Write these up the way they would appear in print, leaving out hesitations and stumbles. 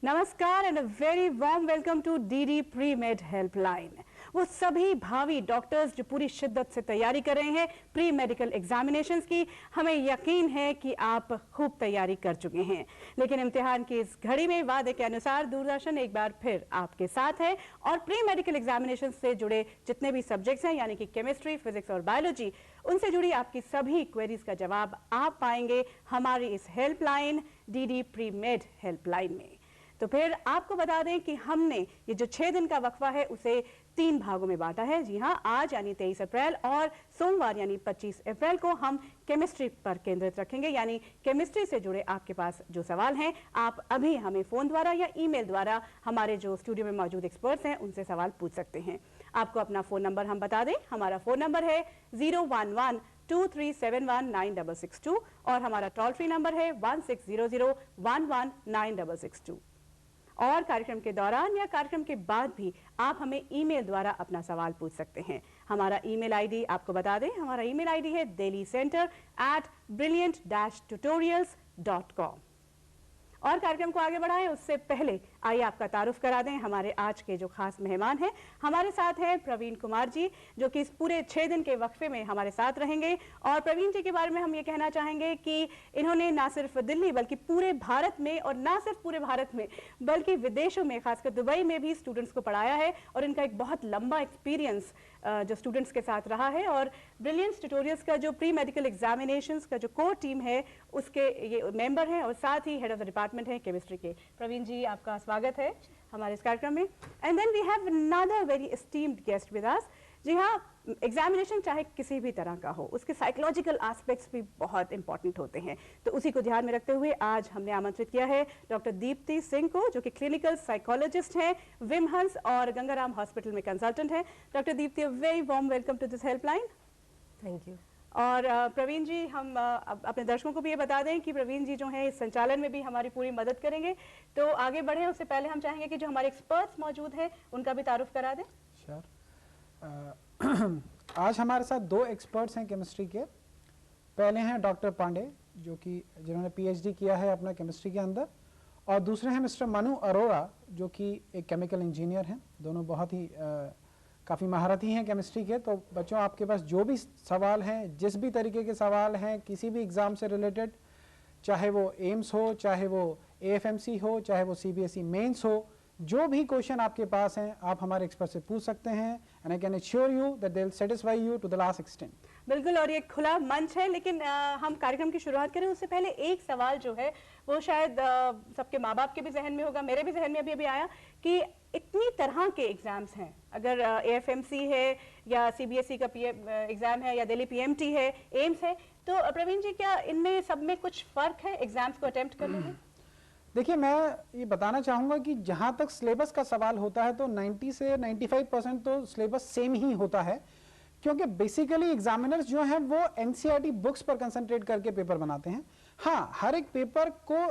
नमस्कार and a very warm welcome to DD pre med helpline. वो सभी भावी डॉक्टर्स जो पूरी शिद्दत से तैयारी कर रहे हैं प्री मेडिकल एग्जामिनेशंस की, हमें यकीन है कि आप खूब तैयारी कर चुके हैं। लेकिन इम्तिहान की इस घड़ी में वादे के अनुसार दूरदर्शन एक बार फिर आपके साथ है और प्री मेडिकल एग्जामिनेशन से जुड़े जितने भी सब्जेक्ट्स हैं यानी कि केमिस्ट्री, फिजिक्स और बायोलॉजी, उनसे जुड़ी आपकी सभी क्वेरीज का जवाब आप पाएंगे हमारी इस helpline DD pre med helpline में। तो फिर आपको बता दें कि हमने ये जो 6 दिन का वक्फा है उसे 3 भागों में बांटा है। जी हाँ, आज यानी 23 अप्रैल और सोमवार यानी 25 अप्रैल को हम केमिस्ट्री पर केंद्रित रखेंगे। यानी केमिस्ट्री से जुड़े आपके पास जो सवाल हैं आप अभी हमें फोन द्वारा या ईमेल द्वारा हमारे जो स्टूडियो में मौजूद एक्सपर्ट्स हैं उनसे सवाल पूछ सकते हैं। आपको अपना फोन नंबर हम बता दें, हमारा फोन नंबर है 011-2371-9662 और हमारा टोल फ्री नंबर है 1600-119662। और कार्यक्रम के दौरान या कार्यक्रम के बाद भी आप हमें ईमेल द्वारा अपना सवाल पूछ सकते हैं। हमारा ईमेल आईडी आपको बता दें, हमारा ईमेल आईडी है delhi-center@brilliant-tutorials.com। और कार्यक्रम को आगे बढ़ाएं उससे पहले आइए आपका तारुफ करा दें हमारे आज के जो खास मेहमान हैं। हमारे साथ हैं प्रवीण कुमार जी, जो कि इस पूरे 6 दिन के वक्फे में हमारे साथ रहेंगे। और प्रवीण जी के बारे में हम ये कहना चाहेंगे कि इन्होंने ना सिर्फ दिल्ली बल्कि पूरे भारत में, और ना सिर्फ पूरे भारत में बल्कि विदेशों में, खासकर दुबई में भी स्टूडेंट्स को पढ़ाया है और इनका एक बहुत लंबा एक्सपीरियंस जो स्टूडेंट्स के साथ रहा है। और ब्रिलियंट ट्यूटोरियल्स का जो प्री मेडिकल एग्जामिनेशंस का जो कोर टीम है उसके ये मेंबर हैं और साथ ही हेड ऑफ द डिपार्टमेंट है केमिस्ट्री के। प्रवीण जी, आपका स्वागत है हमारे इस कार्यक्रम में। And then we have another very esteemed guest with us. जी हाँ, एग्जामिनेशन चाहे किसी भी तरह का हो, उसके साइकोलॉजिकल एस्पेक्ट्स भी बहुत इंपॉर्टेंट होते हैं। तो उसी को ध्यान में रखते हुए आज हमने आमंत्रित किया है डॉक्टर दीप्ति सिंह को, जो कि क्लिनिकल साइकोलॉजिस्ट हैं, विमहंस और गंगाराम हॉस्पिटल में कंसल्टेंट हैं। Doctor Deepti, very warm welcome to this helpline. Thank you. और प्रवीण जी, हम अपने दर्शकों को भी ये बता दें कि प्रवीण जी जो हैं इस संचालन में भी हमारी पूरी मदद करेंगे। तो आगे बढ़े उससे पहले हम चाहेंगे कि जो हमारे एक्सपर्ट्स मौजूद हैं उनका भी तारुफ करा दें। श्योर। आज हमारे साथ 2 एक्सपर्ट्स हैं केमिस्ट्री के। पहले हैं डॉक्टर पांडे, जो कि जिन्होंने पीएचडी किया है अपना केमिस्ट्री के अंदर, और दूसरे हैं मिस्टर मनु अरोड़ा, जो कि एक केमिकल इंजीनियर हैं। दोनों बहुत ही काफ़ी महारथी हैं केमिस्ट्री के। तो बच्चों, आपके पास जो भी सवाल हैं, जिस भी तरीके के सवाल हैं किसी भी एग्ज़ाम से रिलेटेड, चाहे वो एम्स हो, चाहे वो एएफएमसी हो, चाहे वो सीबीएसई मेंस हो, जो भी क्वेश्चन आपके पास हैं आप हमारे एक्सपर्ट से पूछ सकते हैं। And I can assure you that they will satisfy you to the last extent. बिल्कुल, और ये खुला मंच है। लेकिन हम कार्यक्रम की शुरुआत करें उससे पहले एक सवाल जो है वो शायद सबके माँ बाप के भी जहन में होगा, मेरे भी जहन में अभी आया कि इतनी तरह के एग्जाम्स हैं। अगर एएफएमसी है या सीबीएसई का एग्जाम है या दिल्ली पीएमटी है, एम्स है, तो प्रवीण जी क्या इनमें सब में कुछ फर्क है एग्जाम्स को अटेम्प्ट करने में? देखिए, मैं ये बताना चाहूँगा कि जहाँ तक सिलेबस का सवाल होता है तो 90 से 95% तो सिलेबस सेम ही होता है, क्योंकि बेसिकली एग्जामिनर्स जो हैं वो एनसीईआरटी बुक्स पर कंसंट्रेट करके पेपर बनाते हैं। हाँ, हर एक पेपर को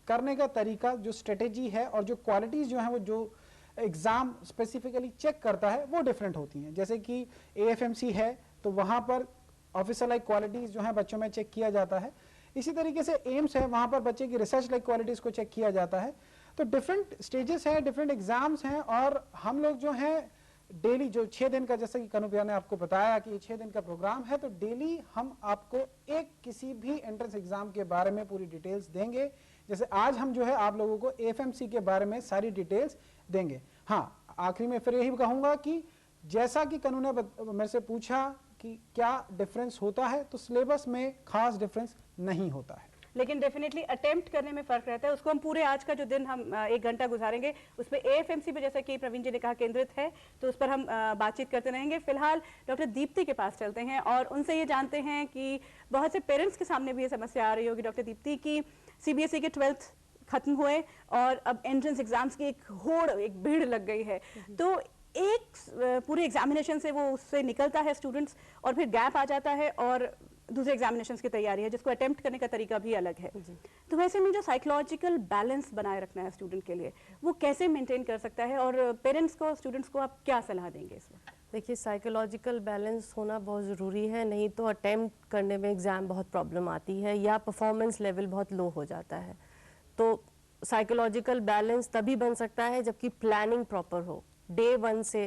करने का तरीका, जो स्ट्रेटेजी है और जो क्वालिटीज़ जो हैं वो जो एग्ज़ाम स्पेसिफिकली चेक करता है वो डिफरेंट होती हैं। जैसे कि एएफएमसी है तो वहाँ पर ऑफिसर लाइक क्वालिटीज़ जो हैं बच्चों में चेक किया जाता है। इसी तरीके से एम्स है, वहाँ पर बच्चे की रिसर्च लाइक क्वालिटीज़ को चेक किया जाता है। तो डिफरेंट स्टेजेस हैं, डिफरेंट एग्जाम्स हैं। और हम लोग जो हैं डेली जो 6 दिन का, जैसे कि कनु भैया ने आपको बताया कि ये 6 दिन का प्रोग्राम है, तो डेली हम आपको एक किसी भी एंट्रेंस एग्जाम के बारे में पूरी डिटेल्स देंगे। जैसे आज हम जो है आप लोगों को एएफएमसी के बारे में सारी डिटेल्स देंगे। हाँ, आखिरी में फिर यही कहूँगा कि जैसा कि कनु ने मेरे से पूछा कि क्या डिफरेंस होता है, तो सिलेबस में खास डिफरेंस नहीं होता है, लेकिन डेफिनेटली अटेम्प्ट करने में फर्क रहता है। उसको हम पूरे आज का जो दिन हम 1 घंटा गुजारेंगे उस पर एएफएमसी पे, जैसा कि प्रवीण जी ने कहा, केंद्रित है, तो उस पर हम बातचीत करते रहेंगे। फिलहाल डॉक्टर दीप्ति के पास चलते हैं और उनसे ये जानते हैं कि बहुत से पेरेंट्स के सामने भी ये समस्या आ रही होगी डॉक्टर दीप्ति की सीबीएसई के 12th खत्म हुए और अब एंट्रेंस एग्जाम्स की एक होड़, एक भीड़ लग गई है। तो एक पूरे एग्जामिनेशन से वो उससे निकलता है स्टूडेंट्स और फिर गैप आ जाता है और दूसरे एग्जामिनेशंस की तैयारी है जिसको अटेम्प्ट करने का तरीका भी अलग है। तो वैसे में जो साइकोलॉजिकल बैलेंस बनाए रखना है स्टूडेंट के लिए, वो कैसे मेंटेन कर सकता है और पेरेंट्स को, स्टूडेंट्स को आप क्या सलाह देंगे इस वक्त? देखिए, साइकोलॉजिकल बैलेंस होना बहुत ज़रूरी है, नहीं तो अटेम्प्ट करने में एग्ज़ाम बहुत प्रॉब्लम आती है या परफॉर्मेंस लेवल बहुत लो हो जाता है। तो साइकोलॉजिकल बैलेंस तभी बन सकता है जबकि प्लानिंग प्रॉपर हो डे 1 से।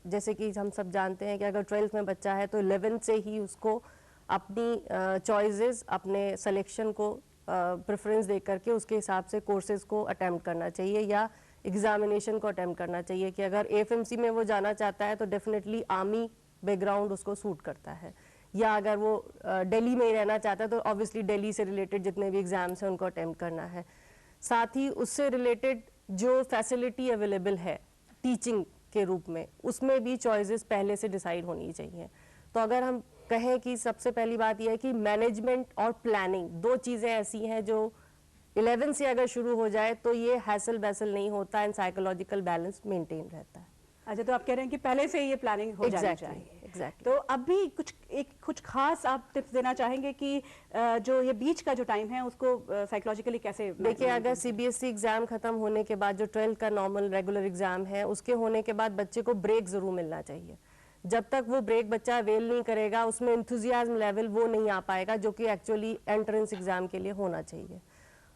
जैसे कि हम सब जानते हैं कि अगर 12th में बच्चा है तो 11th से ही उसको अपनी चॉइसेस, अपने सिलेक्शन को प्रेफरेंस दे करके उसके हिसाब से कोर्सेज को अटेम्प्ट करना चाहिए या एग्जामिनेशन को अटेम्प्ट करना चाहिए। कि अगर एएफएमसी में वो जाना चाहता है तो डेफिनेटली आर्मी बैकग्राउंड उसको सूट करता है, या अगर वो दिल्ली में ही रहना चाहता है तो ऑब्वियसली दिल्ली से रिलेटेड जितने भी एग्जाम्स हैं उनको अटेम्प्ट करना है। साथ ही उससे रिलेटेड जो फैसिलिटी अवेलेबल है टीचिंग के रूप में, उसमें भी चॉइसेस पहले से डिसाइड होनी चाहिए। तो अगर हम कहें कि सबसे पहली बात यह है कि मैनेजमेंट और प्लानिंग दो चीज़ें ऐसी हैं जो 11 से अगर शुरू हो जाए तो ये हैसल बैसल नहीं होता एंड साइकोलॉजिकल बैलेंस मेंटेन रहता है। अच्छा, तो आप कह रहे हैं कि पहले से ये प्लानिंग हो जानी चाहिए। एग्जैक्टली। तो अब भी कुछ खास आप टिप्स देना चाहेंगे कि जो ये बीच का जो टाइम है उसको साइकोलॉजिकली कैसे? देखिए, अगर सीबीएसई एग्जाम खत्म होने के बाद जो 12th का नॉर्मल रेगुलर एग्जाम है उसके होने के बाद बच्चे को ब्रेक जरूर मिलना चाहिए। जब तक वो ब्रेक बच्चा अवेल नहीं करेगा उसमें एंथुजियाज्म लेवल वो नहीं आ पाएगा जो कि एक्चुअली एंट्रेंस एग्जाम के लिए होना चाहिए।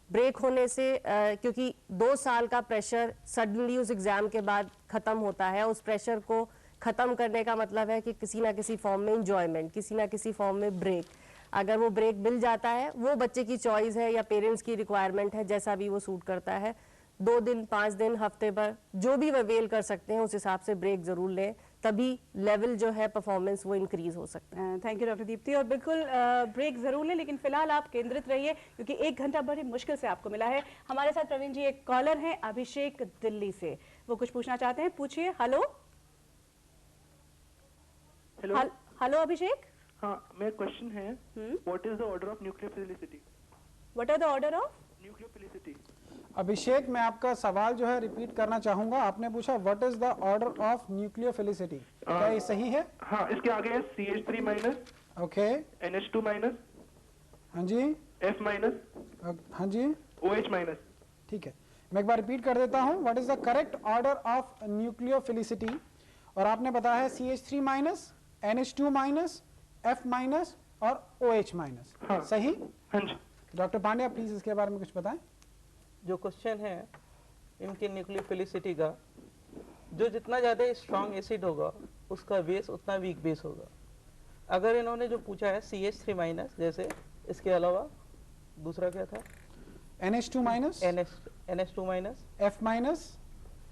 ब्रेक होने से क्योंकि 2 साल का प्रेशर सडनली उस एग्जाम के बाद खत्म होता है, उस प्रेशर को खत्म करने का मतलब है कि किसी ना किसी फॉर्म में इंजॉयमेंट, किसी ना किसी फॉर्म में ब्रेक। अगर वो ब्रेक मिल जाता है, वो बच्चे की चॉइस है या पेरेंट्स की रिक्वायरमेंट है, जैसा भी वो सूट करता है, 2 दिन 5 दिन हफ्ते भर जो भी अवेल कर सकते हैं उस हिसाब से ब्रेक जरूर लें, तभी लेवल जो है परफॉर्मेंस वो इंक्रीज हो सकता है। Thank you doctor Deepti. और बिल्कुल ब्रेक जरूर लें, लेकिन फिलहाल आप केंद्रित रहिए क्योंकि 1 घंटा बड़ी मुश्किल से आपको मिला है। हमारे साथ प्रवीण जी एक कॉलर हैं अभिषेक दिल्ली से, वो कुछ पूछना चाहते हैं, पूछिए। Hello hello hello Abhishek. हाँ, मेरा क्वेश्चन है, what is the order of nucleophilicity? What are the order of nucleophilicity? Abhishek, मैं आपका सवाल जो है रिपीट करना चाहूंगा। आपने पूछा what is the order of nucleophilicity, क्या ये सही है? हाँ, इसके आगे है CH3 minus, okay, NH2 minus, हाँ जी, F माइनस, हाँ जी, OH माइनस। ठीक है, मैं एक बार रिपीट कर देता हूं। What is the correct order of nucleophilicity? और आपने बताया है CH3 minus, NH2 minus, F minus और OH माइनस। हाँ। सही? हाँ जी। डॉक्टर पांड्या प्लीज इसके बारे में कुछ बताएं। जो क्वेश्चन है इनके न्यूक्लियोफिलिसिटी का, जो जितना ज़्यादा स्ट्रॉन्ग एसिड होगा उसका बेस उतना वीक बेस होगा। अगर इन्होंने जो पूछा है CH3 माइनस, जैसे इसके अलावा दूसरा क्या था? NH2 minus, NH2 minus, F minus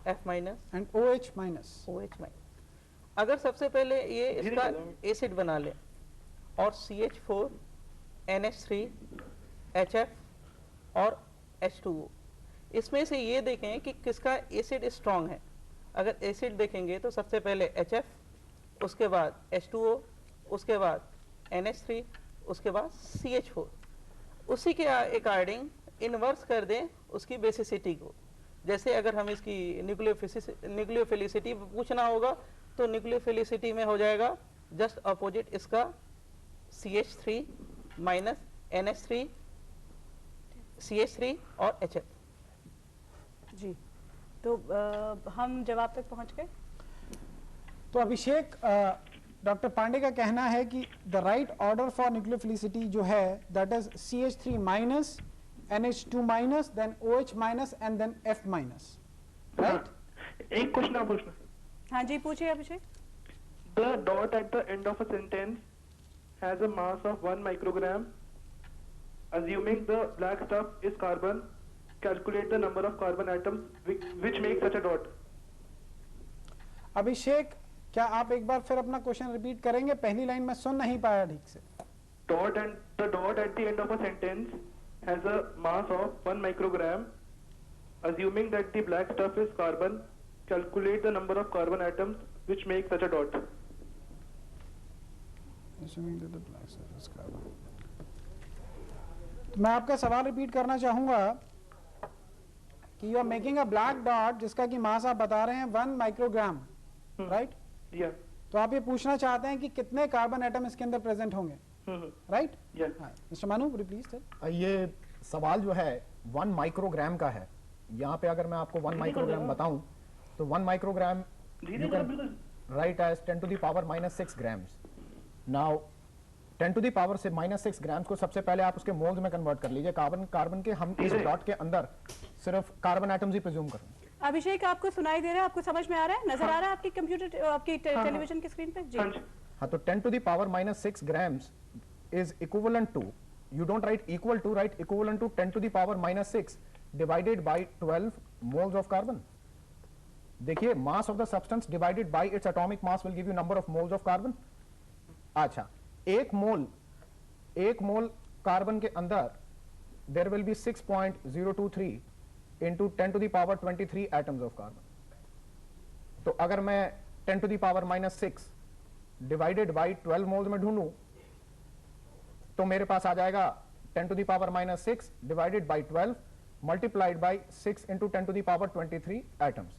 F minus and OH minus. OH minus. अगर सबसे पहले ये इसका एसिड बना ले और CH4, NH3, HF और H2O, इसमें से ये देखें कि किसका एसिड स्ट्रॉन्ग है। अगर एसिड देखेंगे तो सबसे पहले HF, उसके बाद H2O, उसके बाद NH3, उसके बाद CH4। उसी के अकॉर्डिंग इन्वर्स कर दें उसकी बेसिसिटी को। जैसे अगर हम इसकी न्यूक्लियोफिलिसिटी पूछना होगा तो न्यूक्लियोफिलिसिटी में हो जाएगा जस्ट अपोजिट इसका CH3 माइनस NH3, CH3 और HF। जी, तो हम जवाब तक पहुंच गए। तो अभिषेक, डॉक्टर पांडे का कहना है कि the right order for nucleophilicity जो है that is CH3 minus, NH2 minus, then OH minus and then F minus, right? एक क्वेश्चन आप पूछना। हाँ जी, पूछिए अभिषेक। The dot at the end of a sentence has a mass of 1 microgram. Assuming the black stuff is carbon, calculate the number of carbon atoms which make such a dot. अभिषेक, क्या आप एक बार फिर अपना question repeat करेंगे? पहली line में सुन नहीं पाया ठीक से। The dot at the end of a sentence has a mass of 1 microgram. Assuming that the black stuff is carbon, calculate the number of carbon atoms which make such a dot. तो मैं आपका सवाल repeat करना चाहूंगा कि you are making a black dot जिसका कि मास आप बता रहे हैं 1 माइक्रोग्राम, राइट? Yeah. तो आप ये पूछना चाहते हैं कि कितने कार्बन एटम इसके अंदर प्रेजेंट होंगे, राइट? Yeah. मिस्टर मानू, प्लीज सर। ये सवाल जो है 1 माइक्रोग्राम का है। यहाँ पे अगर मैं आपको 1 माइक्रोग्राम बताऊं तो 1 microgram you can write as 10 to the power minus 6 grams. Now 10 to the power से -6 ग्राम्स को सबसे पहले आप उसके मोल्स में कन्वर्ट कर लीजिए। कार्बन के हम इस डॉट के अंदर सिर्फ कार्बन एटम्स ही प्रिज्यूम करेंगे। अभिषेक, आपको सुनाई दे रहा है, आपको समझ में आ रहा है, नजर आ रहा है आपकी कंप्यूटर, आपकी टेलीविजन की स्क्रीन पे? जी हाँ, तो 10 to the power -6 grams is equivalent to, you don't write equal to, write equivalent to 10 to the power -6 divided by 12 moles of carbon. देखिए, mass of the substance divided by its atomic mass will give you number of moles of carbon. अच्छा, एक mole carbon के अंदर there will be 6.023 into 10 to the power 23 atoms of carbon. तो अगर मैं 10 to the power -6 divided by 12 moles में ढूंढूं तो मेरे पास आ जाएगा 10 to the power -6 divided by 12 multiplied by 6 into 10 to the power 23 atoms.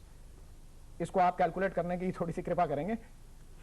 इसको आप कैलकुलेट करने की थोड़ी सी कृपा करेंगे,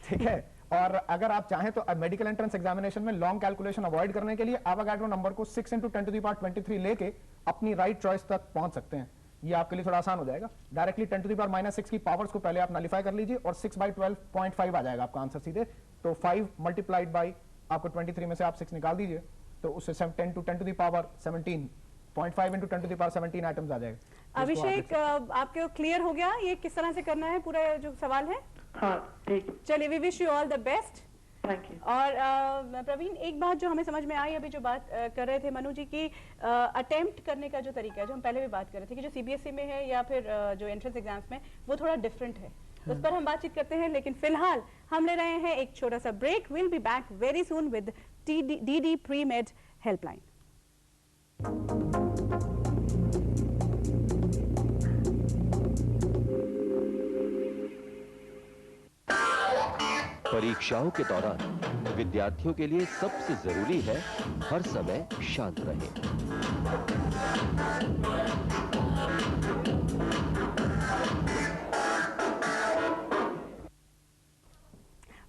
ठीक है। और अगर आप चाहें तो मेडिकल एंट्रेंस एग्जामिनेशन में लॉन्ग कैलकुलेशन अवॉइड करने के लिए एवोगाड्रो नंबर को 6 इंटू 10 टू दी पावर 23 लेके अपनी राइट चॉइस तक पहुंच सकते हैं। ये आपके लिए थोड़ा आसान हो जाएगा। डायरेक्टली 10 टू दी पावर -6 की पावर्स को पहले आप नलिफाई कर लीजिए और 6 बाई 12.5 आ जाएगा आपका आंसर सीधे। तो 5 मल्टीप्लाइड बाई आपको 23 में से आप 6 निकाल दीजिए तो उससे 10 to the power 17.5 into 10 to the power 17 atoms आ जाएगा। अभिषेक, आपको क्लियर हो गया ये किस तरह से करना है पूरा जो सवाल है? हाँ ठीक। चलिए, we wish you all the best. Thank you. और प्रवीण, एक बात जो हमें समझ में आई, अभी जो बात कर रहे थे मनु जी की अटेम्प्ट करने का जो तरीका है, जो हम पहले भी बात कर रहे थे कि जो सीबीएसई में है या फिर जो एंट्रेंस एग्जाम्स में, वो थोड़ा डिफरेंट है। उस पर हम बातचीत करते हैं, लेकिन फिलहाल हम ले रहे हैं एक छोटा सा break. Will be back very soon with DD pre med helpline. परीक्षाओं के दौरान विद्यार्थियों के लिए सबसे जरूरी है हर समय शांत रहें।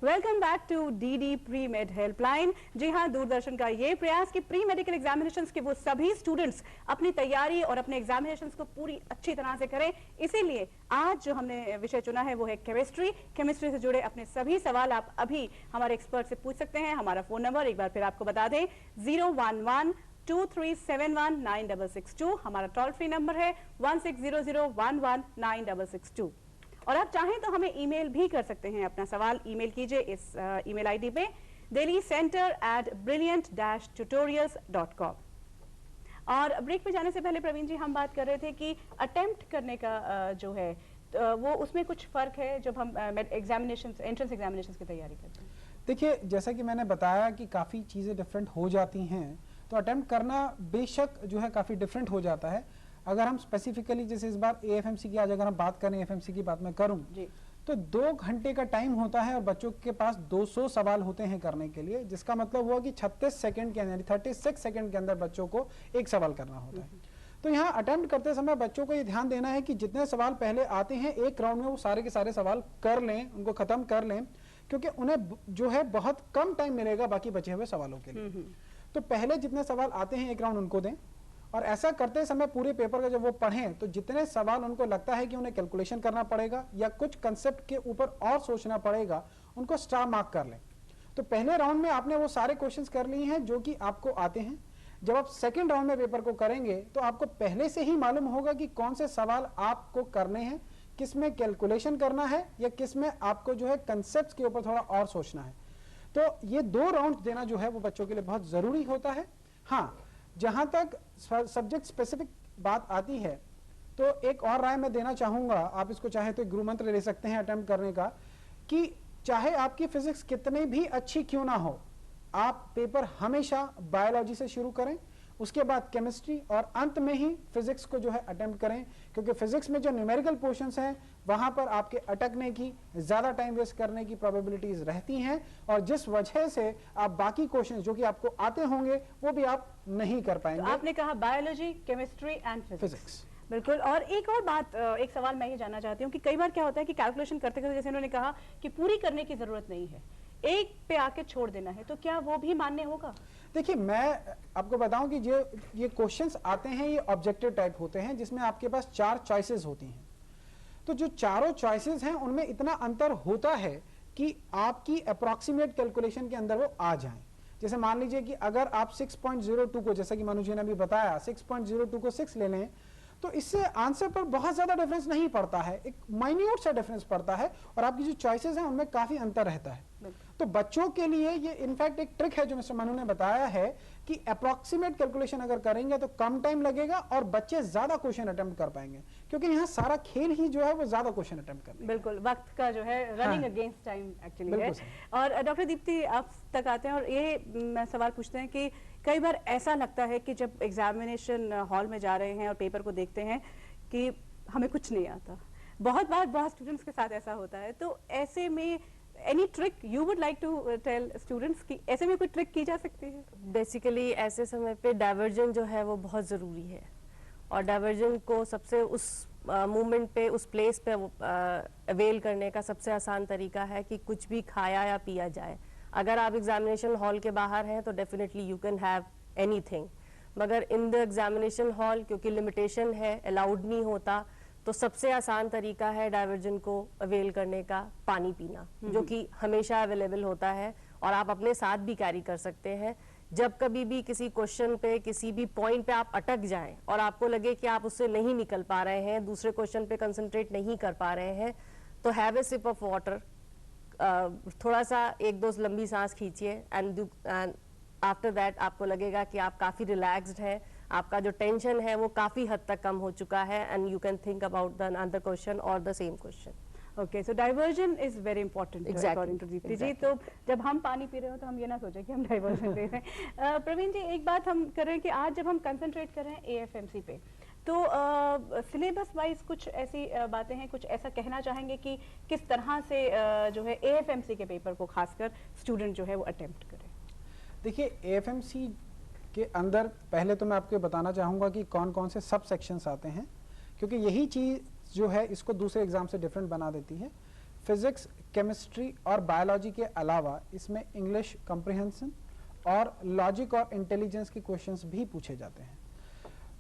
Welcome back to DD pre med helpline. जी हाँ, दूरदर्शन का ये प्रयास कि प्री मेडिकल एग्जामिनेशंस के वो सभी स्टूडेंट्स अपनी तैयारी और अपने एग्जामिनेशंस को पूरी अच्छी तरह से करें। इसीलिए आज जो हमने विषय चुना है वो है केमिस्ट्री। केमिस्ट्री से जुड़े अपने सभी सवाल आप अभी हमारे एक्सपर्ट से पूछ सकते हैं। हमारा फोन नंबर एक बार फिर आपको बता दें, 011-2371-9662। हमारा टोल फ्री नंबर है 1600119662। और आप चाहें तो हमें ईमेल भी कर सकते हैं। अपना सवाल ईमेल कीजिए इस ईमेल आईडी पे delhi-center@brilliant-tutorials.com। और ब्रेक पे जाने से पहले प्रवीण जी, हम बात कर रहे थे कि अटेम्प्ट करने का जो है वो उसमें कुछ फर्क है जब हम एग्जामिनेशन, एंट्रेंस एग्जामिनेशन की तैयारी करते हैं। देखिए, जैसा कि मैंने बताया कि काफ़ी चीज़ें डिफरेंट हो जाती हैं, तो अटेम्प्ट करना बेशक जो है काफ़ी डिफरेंट हो जाता है। अगर हम स्पेसिफिकली जैसे इस बार एएफएमसी की आज अगर हम बात करें, एएफएमसी की बात मैं करूं तो 2 घंटे का टाइम होता है और बच्चों के पास 200 सवाल होते हैं करने के लिए, जिसका मतलब हुआ कि 36 सेकंड के अंदर, 36 सेकंड के अंदर बच्चों को एक सवाल करना होता है। तो यहाँ अटेम्प्ट करते समय बच्चों को ये ध्यान देना है कि जितने सवाल पहले आते हैं एक राउंड में वो सारे के सारे सवाल कर लें, उनको खत्म कर लें, क्योंकि उन्हें जो है बहुत कम टाइम मिलेगा बाकी बचे हुए सवालों के लिए। तो पहले जितने सवाल आते हैं एक राउंड उनको दें, और ऐसा करते समय पूरे पेपर का जब वो पढ़ें तो जितने सवाल उनको लगता है कि उन्हें कैलकुलेशन करना पड़ेगा या कुछ कंसेप्ट के ऊपर और सोचना पड़ेगा, उनको स्टार मार्क कर लें। तो पहले राउंड में आपने वो सारे क्वेश्चंस कर लिए हैं जो कि आपको आते हैं। जब आप सेकंड राउंड में पेपर को करेंगे तो आपको पहले से ही मालूम होगा कि कौन से सवाल आपको करने हैं, किस में कैलकुलेशन करना है या किस में आपको जो है कंसेप्ट के ऊपर थोड़ा और सोचना है। तो ये 2 राउंड देना जो है वो बच्चों के लिए बहुत जरूरी होता है। हाँ, जहां तक सब्जेक्ट स्पेसिफिक बात आती है तो एक और राय मैं देना चाहूंगा, आप इसको चाहे तो गुरु मंत्र ले सकते हैं अटेम्प्ट करने का, कि चाहे आपकी फिजिक्स कितनी भी अच्छी क्यों ना हो, आप पेपर हमेशा बायोलॉजी से शुरू करें, उसके बाद केमिस्ट्री और अंत में ही फिजिक्स को जो है अटेम्प्ट करें, क्योंकि फिजिक्स में जो न्यूमेरिकल पोर्शंस हैं वहां पर आपके अटकने की, ज्यादा टाइम वेस्ट करने की प्रोबेबिलिटीज रहती हैं, और जिस वजह से आप बाकी क्वेश्चंस जो कि आपको आते होंगे वो भी आप नहीं कर पाएंगे। तो आपने कहा बायोलॉजी, केमिस्ट्री एंड फिजिक्स। बिल्कुल। और एक और बात, एक सवाल मैं ये जानना चाहती हूँ कि कई बार क्या होता है कि कैलकुलेशन करते करते, जैसे उन्होंने कहा कि पूरी करने की जरूरत नहीं है, एक पे आके छोड़ देना है, तो क्या वो भी मान्य होगा? देखिए, मैं आपको बताऊं कि जो ये क्वेश्चंस आते हैं ये ऑब्जेक्टिव टाइप होते हैं, जिसमें आपके पास 4 चॉइसेस होती हैं। तो जो चारों चॉइसेस हैं उनमें इतना अंतर होता है कि आपकी अप्रॉक्सीमेट कैलकुलेशन के अंदर वो आ जाएं। जैसे मान लीजिए कि अगर आप 6.02 को, जैसा कि मनु जी ने अभी बताया, 6.02 को 6 ले लें, तो इससे आंसर पर बहुत ज्यादा डिफरेंस नहीं पड़ता है, एक माइन्यूट सा डिफरेंस पड़ता है और आपकी जो चॉइसेस हैं उनमें काफी अंतर रहता है। तो बच्चों के लिए ये इनफैक्ट एक ट्रिक है जो मिस्टर मनु ने बताया है कि अप्रोक्सीमेट कैलकुलेशन अगर करेंगे तो कम टाइम लगेगा और बच्चे ज्यादा क्वेश्चन अटेम्प्ट कर पाएंगे, क्योंकि यहाँ सारा खेल ही जो है वो ज्यादा क्वेश्चन अटेम्प्ट करने। बिल्कुल, वक्त का जो है रनिंग अगेंस्ट टाइम एक्चुअली है। और डॉक्टर दीप्ति आप तक आते हैं और ये सवाल पूछते हैं कि कई बार ऐसा लगता है कि जब एग्जामिनेशन हॉल में जा रहे हैं और पेपर को देखते हैं कि हमें कुछ नहीं आता, बहुत बार बहुत स्टूडेंट्स के साथ ऐसा होता है, तो ऐसे में any trick you would like to tell students की ऐसे में कोई ट्रिक की जा सकती है? बेसिकली ऐसे समय पे डाइवर्जन जो है वो बहुत ज़रूरी है और डाइवर्जन को सबसे उस मूवमेंट पे, उस प्लेस पे अवेल करने का सबसे आसान तरीका है कि कुछ भी खाया या पिया जाए। अगर आप एग्जामिनेशन हॉल के बाहर हैं तो definitely you can have anything, मगर इन द एग्जामिनेशन हॉल क्योंकि लिमिटेशन है, अलाउड नहीं होता, तो सबसे आसान तरीका है डाइवर्जन को अवेल करने का पानी पीना, जो कि हमेशा अवेलेबल होता है और आप अपने साथ भी कैरी कर सकते हैं। जब कभी भी किसी क्वेश्चन पे, किसी भी पॉइंट पे आप अटक जाएं और आपको लगे कि आप उससे नहीं निकल पा रहे हैं, दूसरे क्वेश्चन पे कंसंट्रेट नहीं कर पा रहे हैं, तो have a sip of water, थोड़ा सा एक दो लंबी सांस खींचिए एंड आफ्टर दैट आपको लगेगा कि आप काफ़ी रिलैक्स्ड हैं, आपका जो टेंशन है वो काफ़ी हद तक कम हो चुका है and you can think about the another question और the same question. Okay, so diversion is very important according to Deepti ji. तो जब हम पानी पी रहे हो तो हम ये ना सोचें कि हम डाइवर्जन ले रहे हैं। प्रवीण जी, एक बात हम कर रहे हैं कि आज जब हम कंसंट्रेट कर रहे हैं एएफएमसी पे, तो सिलेबस वाइज कुछ ऐसी बातें हैं, कुछ ऐसा कहना चाहेंगे कि किस तरह से जो है एएफएमसी के पेपर को खासकर स्टूडेंट जो है वो अटेम्प्ट करें? देखिए, एएफएमसी के अंदर पहले तो मैं आपको बताना चाहूँगा कि कौन कौन से सब सेक्शंस आते हैं, क्योंकि यही चीज़ जो है इसको दूसरे एग्जाम से डिफरेंट बना देती है। फिजिक्स, केमिस्ट्री और बायोलॉजी के अलावा इसमें इंग्लिश कॉम्प्रिहेंशन और लॉजिक और इंटेलिजेंस के क्वेश्चंस भी पूछे जाते हैं।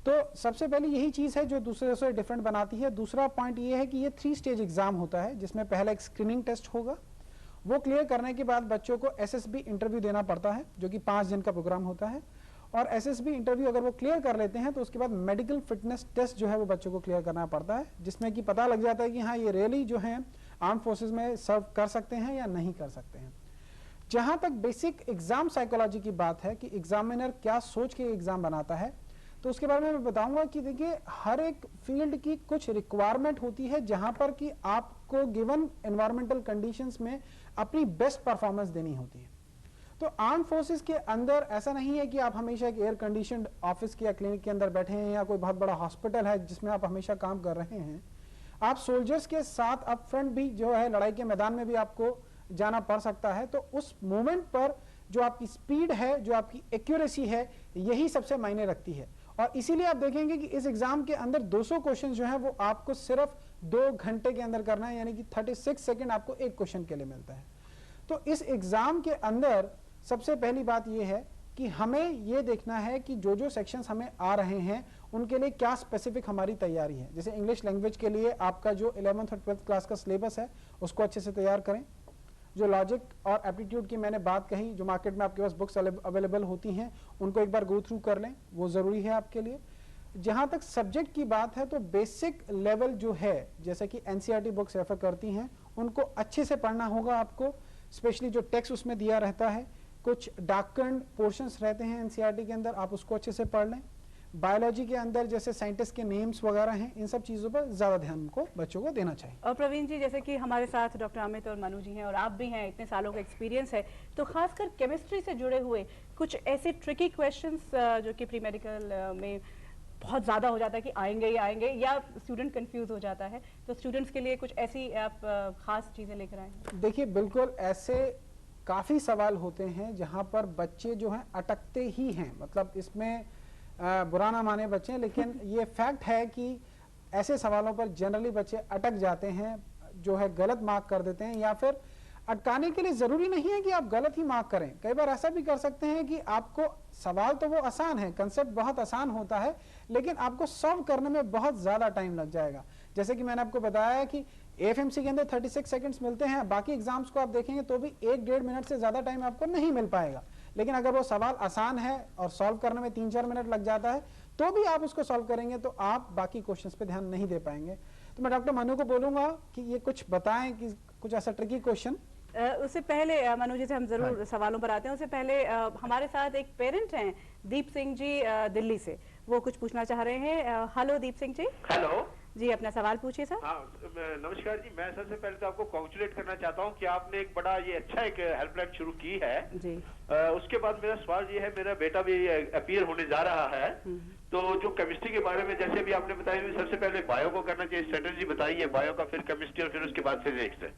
तो सबसे पहले यही चीज़ है जो दूसरे से डिफरेंट बनाती है। दूसरा पॉइंट ये है कि ये 3 स्टेज एग्जाम होता है, जिसमें पहला एक स्क्रीनिंग टेस्ट होगा, वो क्लियर करने के बाद बच्चों को एसएसबी इंटरव्यू देना पड़ता है, जो कि 5 दिन का प्रोग्राम होता है। और एसएसबी इंटरव्यू अगर वो क्लियर कर लेते हैं तो उसके बाद मेडिकल फिटनेस टेस्ट जो है वो बच्चों को क्लियर करना पड़ता है, जिसमें कि पता लग जाता है कि हाँ, ये रियली जो है आर्म फोर्सेस में सर्व कर सकते हैं या नहीं कर सकते हैं। जहाँ तक बेसिक एग्जाम साइकोलॉजी की बात है कि एग्जामिनर क्या सोच के एग्जाम बनाता है, तो उसके बारे में मैं बताऊंगा कि देखिए, हर एक फील्ड की कुछ रिक्वायरमेंट होती है जहां पर कि आपको गिवन एनवायरमेंटल कंडीशंस में अपनी बेस्ट परफॉर्मेंस देनी होती है। तो आर्म फोर्सेस के अंदर ऐसा नहीं है कि आप हमेशा एक एयर कंडीशनड ऑफिस के या क्लिनिक के अंदर बैठे हैं या कोई बहुत बड़ा हॉस्पिटल है जिसमें आप हमेशा काम कर रहे हैं। आप सोल्जर्स के साथ अप फ्रंट भी जो है लड़ाई के मैदान में भी आपको जाना पड़ सकता है। तो उस मोमेंट पर जो आपकी स्पीड है, जो आपकी एक्यूरेसी है, यही सबसे मायने रखती है। और इसीलिए आप देखेंगे कि इस एग्जाम के अंदर 200 क्वेश्चन जो है वो आपको सिर्फ 2 घंटे के अंदर करना है, यानी कि 36 सेकंड आपको एक क्वेश्चन के लिए मिलता है। तो इस एग्जाम के अंदर सबसे पहली बात यह है कि हमें यह देखना है कि जो जो सेक्शंस हमें आ रहे हैं उनके लिए क्या स्पेसिफिक हमारी तैयारी है। जैसे इंग्लिश लैंग्वेज के लिए आपका जो 11th और 12th क्लास का सिलेबस है उसको अच्छे से तैयार करें। जो लॉजिक और एप्टीट्यूड की मैंने बात कही, जो मार्केट में आपके पास बुक्स अवेलेबल होती हैं, उनको एक बार गो थ्रू कर लें, वो ज़रूरी है आपके लिए। जहाँ तक सब्जेक्ट की बात है तो बेसिक लेवल जो है, जैसे कि एनसीईआरटी बुक्स रेफर करती हैं, उनको अच्छे से पढ़ना होगा आपको। स्पेशली जो टेक्स्ट उसमें दिया रहता है, कुछ डार्कन्ड पोर्शंस रहते हैं एनसीईआरटी के अंदर, आप उसको अच्छे से पढ़ लें। बायोलॉजी के अंदर जैसे साइंटिस्ट के नेम्स वगैरह हैं, इन सब चीज़ों पर ज़्यादा ध्यान को बच्चों को देना चाहिए। और प्रवीण जी, जैसे कि हमारे साथ डॉक्टर अमित और मनु जी हैं और आप भी हैं, इतने सालों का एक्सपीरियंस है, तो खासकर केमिस्ट्री से जुड़े हुए कुछ ऐसे ट्रिकी क्वेश्चंस जो कि प्री मेडिकल में बहुत ज़्यादा हो जाता है कि आएंगे ही आएंगे, या स्टूडेंट कंफ्यूज हो जाता है, तो स्टूडेंट्स के लिए कुछ ऐसी आप खास चीज़ें लेकर आए? देखिए, बिल्कुल ऐसे काफ़ी सवाल होते हैं जहाँ पर बच्चे जो हैं अटकते ही हैं। मतलब इसमें बुरा ना माने बच्चे, लेकिन ये फैक्ट है कि ऐसे सवालों पर जनरली बच्चे अटक जाते हैं, जो है गलत मार्क कर देते हैं। या फिर अटकाने के लिए ज़रूरी नहीं है कि आप गलत ही मार्क करें, कई बार ऐसा भी कर सकते हैं कि आपको सवाल तो वो आसान है, कंसेप्ट बहुत आसान होता है, लेकिन आपको सॉल्व करने में बहुत ज़्यादा टाइम लग जाएगा। जैसे कि मैंने आपको बताया कि एएफएमसी के अंदर 36 सेकंड्स मिलते हैं, बाकी एग्जाम्स को आप देखेंगे तो भी 1-1.5 मिनट से ज़्यादा टाइम आपको नहीं मिल पाएगा। लेकिन अगर वो सवाल आसान है और सॉल्व करने में 3-4 मिनट लग जाता है तो भी आप उसको सॉल्व करेंगे तो आप बाकी क्वेश्चंस पे ध्यान नहीं दे पाएंगे। तो मैं डॉक्टर मनु को बोलूंगा कि ये कुछ बताएं कि कुछ ऐसा ट्रिकी क्वेश्चन। उससे पहले मनु जी से हम जरूर सवालों पर आते हैं। उससे पहले हमारे साथ एक पेरेंट हैं दीप सिंह जी दिल्ली से, वो कुछ पूछना चाह रहे हैं। हेलो दीप सिंह जी। हेलो जी, अपना सवाल पूछिए सर। हाँ नमस्कार जी, मैं सबसे पहले तो आपको कॉन्ग्रेचुलेट करना चाहता हूँ कि आपने एक बड़ा ये अच्छा एक हेल्पलाइन शुरू की है जी। उसके बाद मेरा सवाल ये है, मेरा बेटा भी अपीयर होने जा रहा है, तो जो केमिस्ट्री के बारे में जैसे भी आपने बताया, सबसे पहले बायो को करना चाहिए, स्ट्रेटेजी बताई है बायो का, फिर केमिस्ट्री और फिर उसके बाद फिजिक्स है।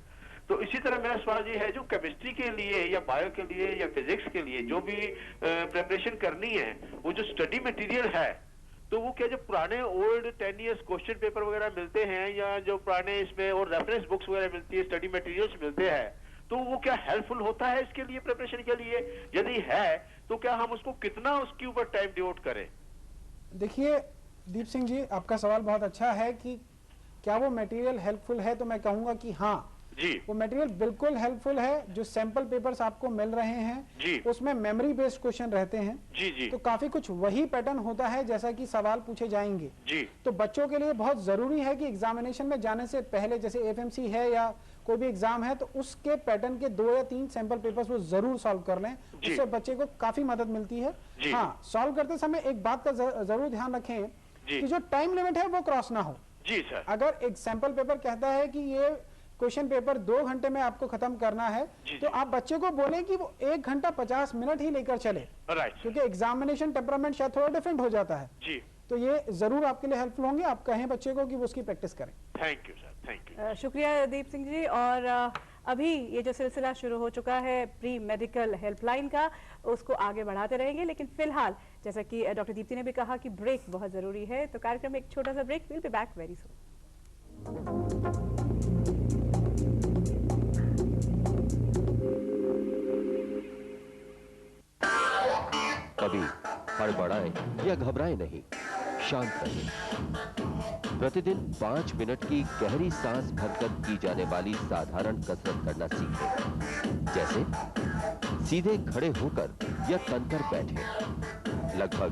तो इसी तरह मेरा सवाल ये है, जो केमिस्ट्री के लिए या बायो के लिए या फिजिक्स के लिए जो भी प्रिपरेशन करनी है, वो जो स्टडी मटेरियल है, तो वो क्या जो पुराने ओल्ड 10 इयर्स क्वेश्चन पेपर वगैरह मिलते हैं या जो पुराने इसमें और रेफरेंस बुक्स वगैरह मिलती है, स्टडी मटेरियल्स मिलते हैं, तो वो क्या हेल्पफुल होता है इसके लिए प्रिपरेशन के लिए? यदि है तो क्या हम उसको कितना उसके ऊपर टाइम डिवोट करें? देखिए दीप सिंह जी, आपका सवाल बहुत अच्छा है कि क्या वो मटेरियल हेल्पफुल है, तो मैं कहूंगा कि हाँ जी, वो मटेरियल बिल्कुल हेल्पफुल है। जो सैंपल पेपर्स आपको मिल रहे हैं जी, उसमें मेमोरी बेस्ड क्वेश्चन रहते हैं जी जी, तो काफी कुछ वही पैटर्न होता है जैसा कि सवाल पूछे जाएंगे जी। तो बच्चों के लिए बहुत जरूरी है कि एग्जामिनेशन में जाने से पहले, जैसे एफएमसी है या कोई भी एग्जाम है, तो उसके पैटर्न के 2 या 3 सैंपल पेपर्स वो जरूर सॉल्व कर लें, उससे बच्चे को काफी मदद मिलती है। हाँ, सॉल्व करते समय एक बात का जरूर ध्यान रखें कि जो टाइम लिमिट है वो क्रॉस ना हो। जी सर। अगर एक सैंपल पेपर कहता है कि ये क्वेश्चन पेपर 2 घंटे में आपको खत्म करना है, तो आप बच्चे को बोलें कि वो 1 घंटा 50 मिनट ही लेकर चले, राइट, क्योंकि एग्जामिनेशन टेम्परामेंट शायद थोड़ा डिफरेंट हो जाता है। जी, तो ये जरूर आपके लिए हेल्पफुल होंगे। आप कहें बच्चे को कि वो उसकी प्रैक्टिस करें। Thank you sir, thank you. शुक्रिया दीप सिंह जी। और अभी ये जो सिलसिला शुरू हो चुका है प्री मेडिकल हेल्पलाइन का, उसको आगे बढ़ाते रहेंगे, लेकिन फिलहाल जैसा कि डॉक्टर दीप्ति ने भी कहा कि ब्रेक बहुत जरूरी है, तो कार्यक्रम में एक छोटा सा break. Will be back very soon. कभी हड़बड़ाएं या घबराएं नहीं, शांत रहें। प्रतिदिन 5 मिनट की गहरी सांस भरकर की जाने वाली साधारण कसरत करना सीखें, जैसे सीधे खड़े होकर या तनकर बैठें। लगभग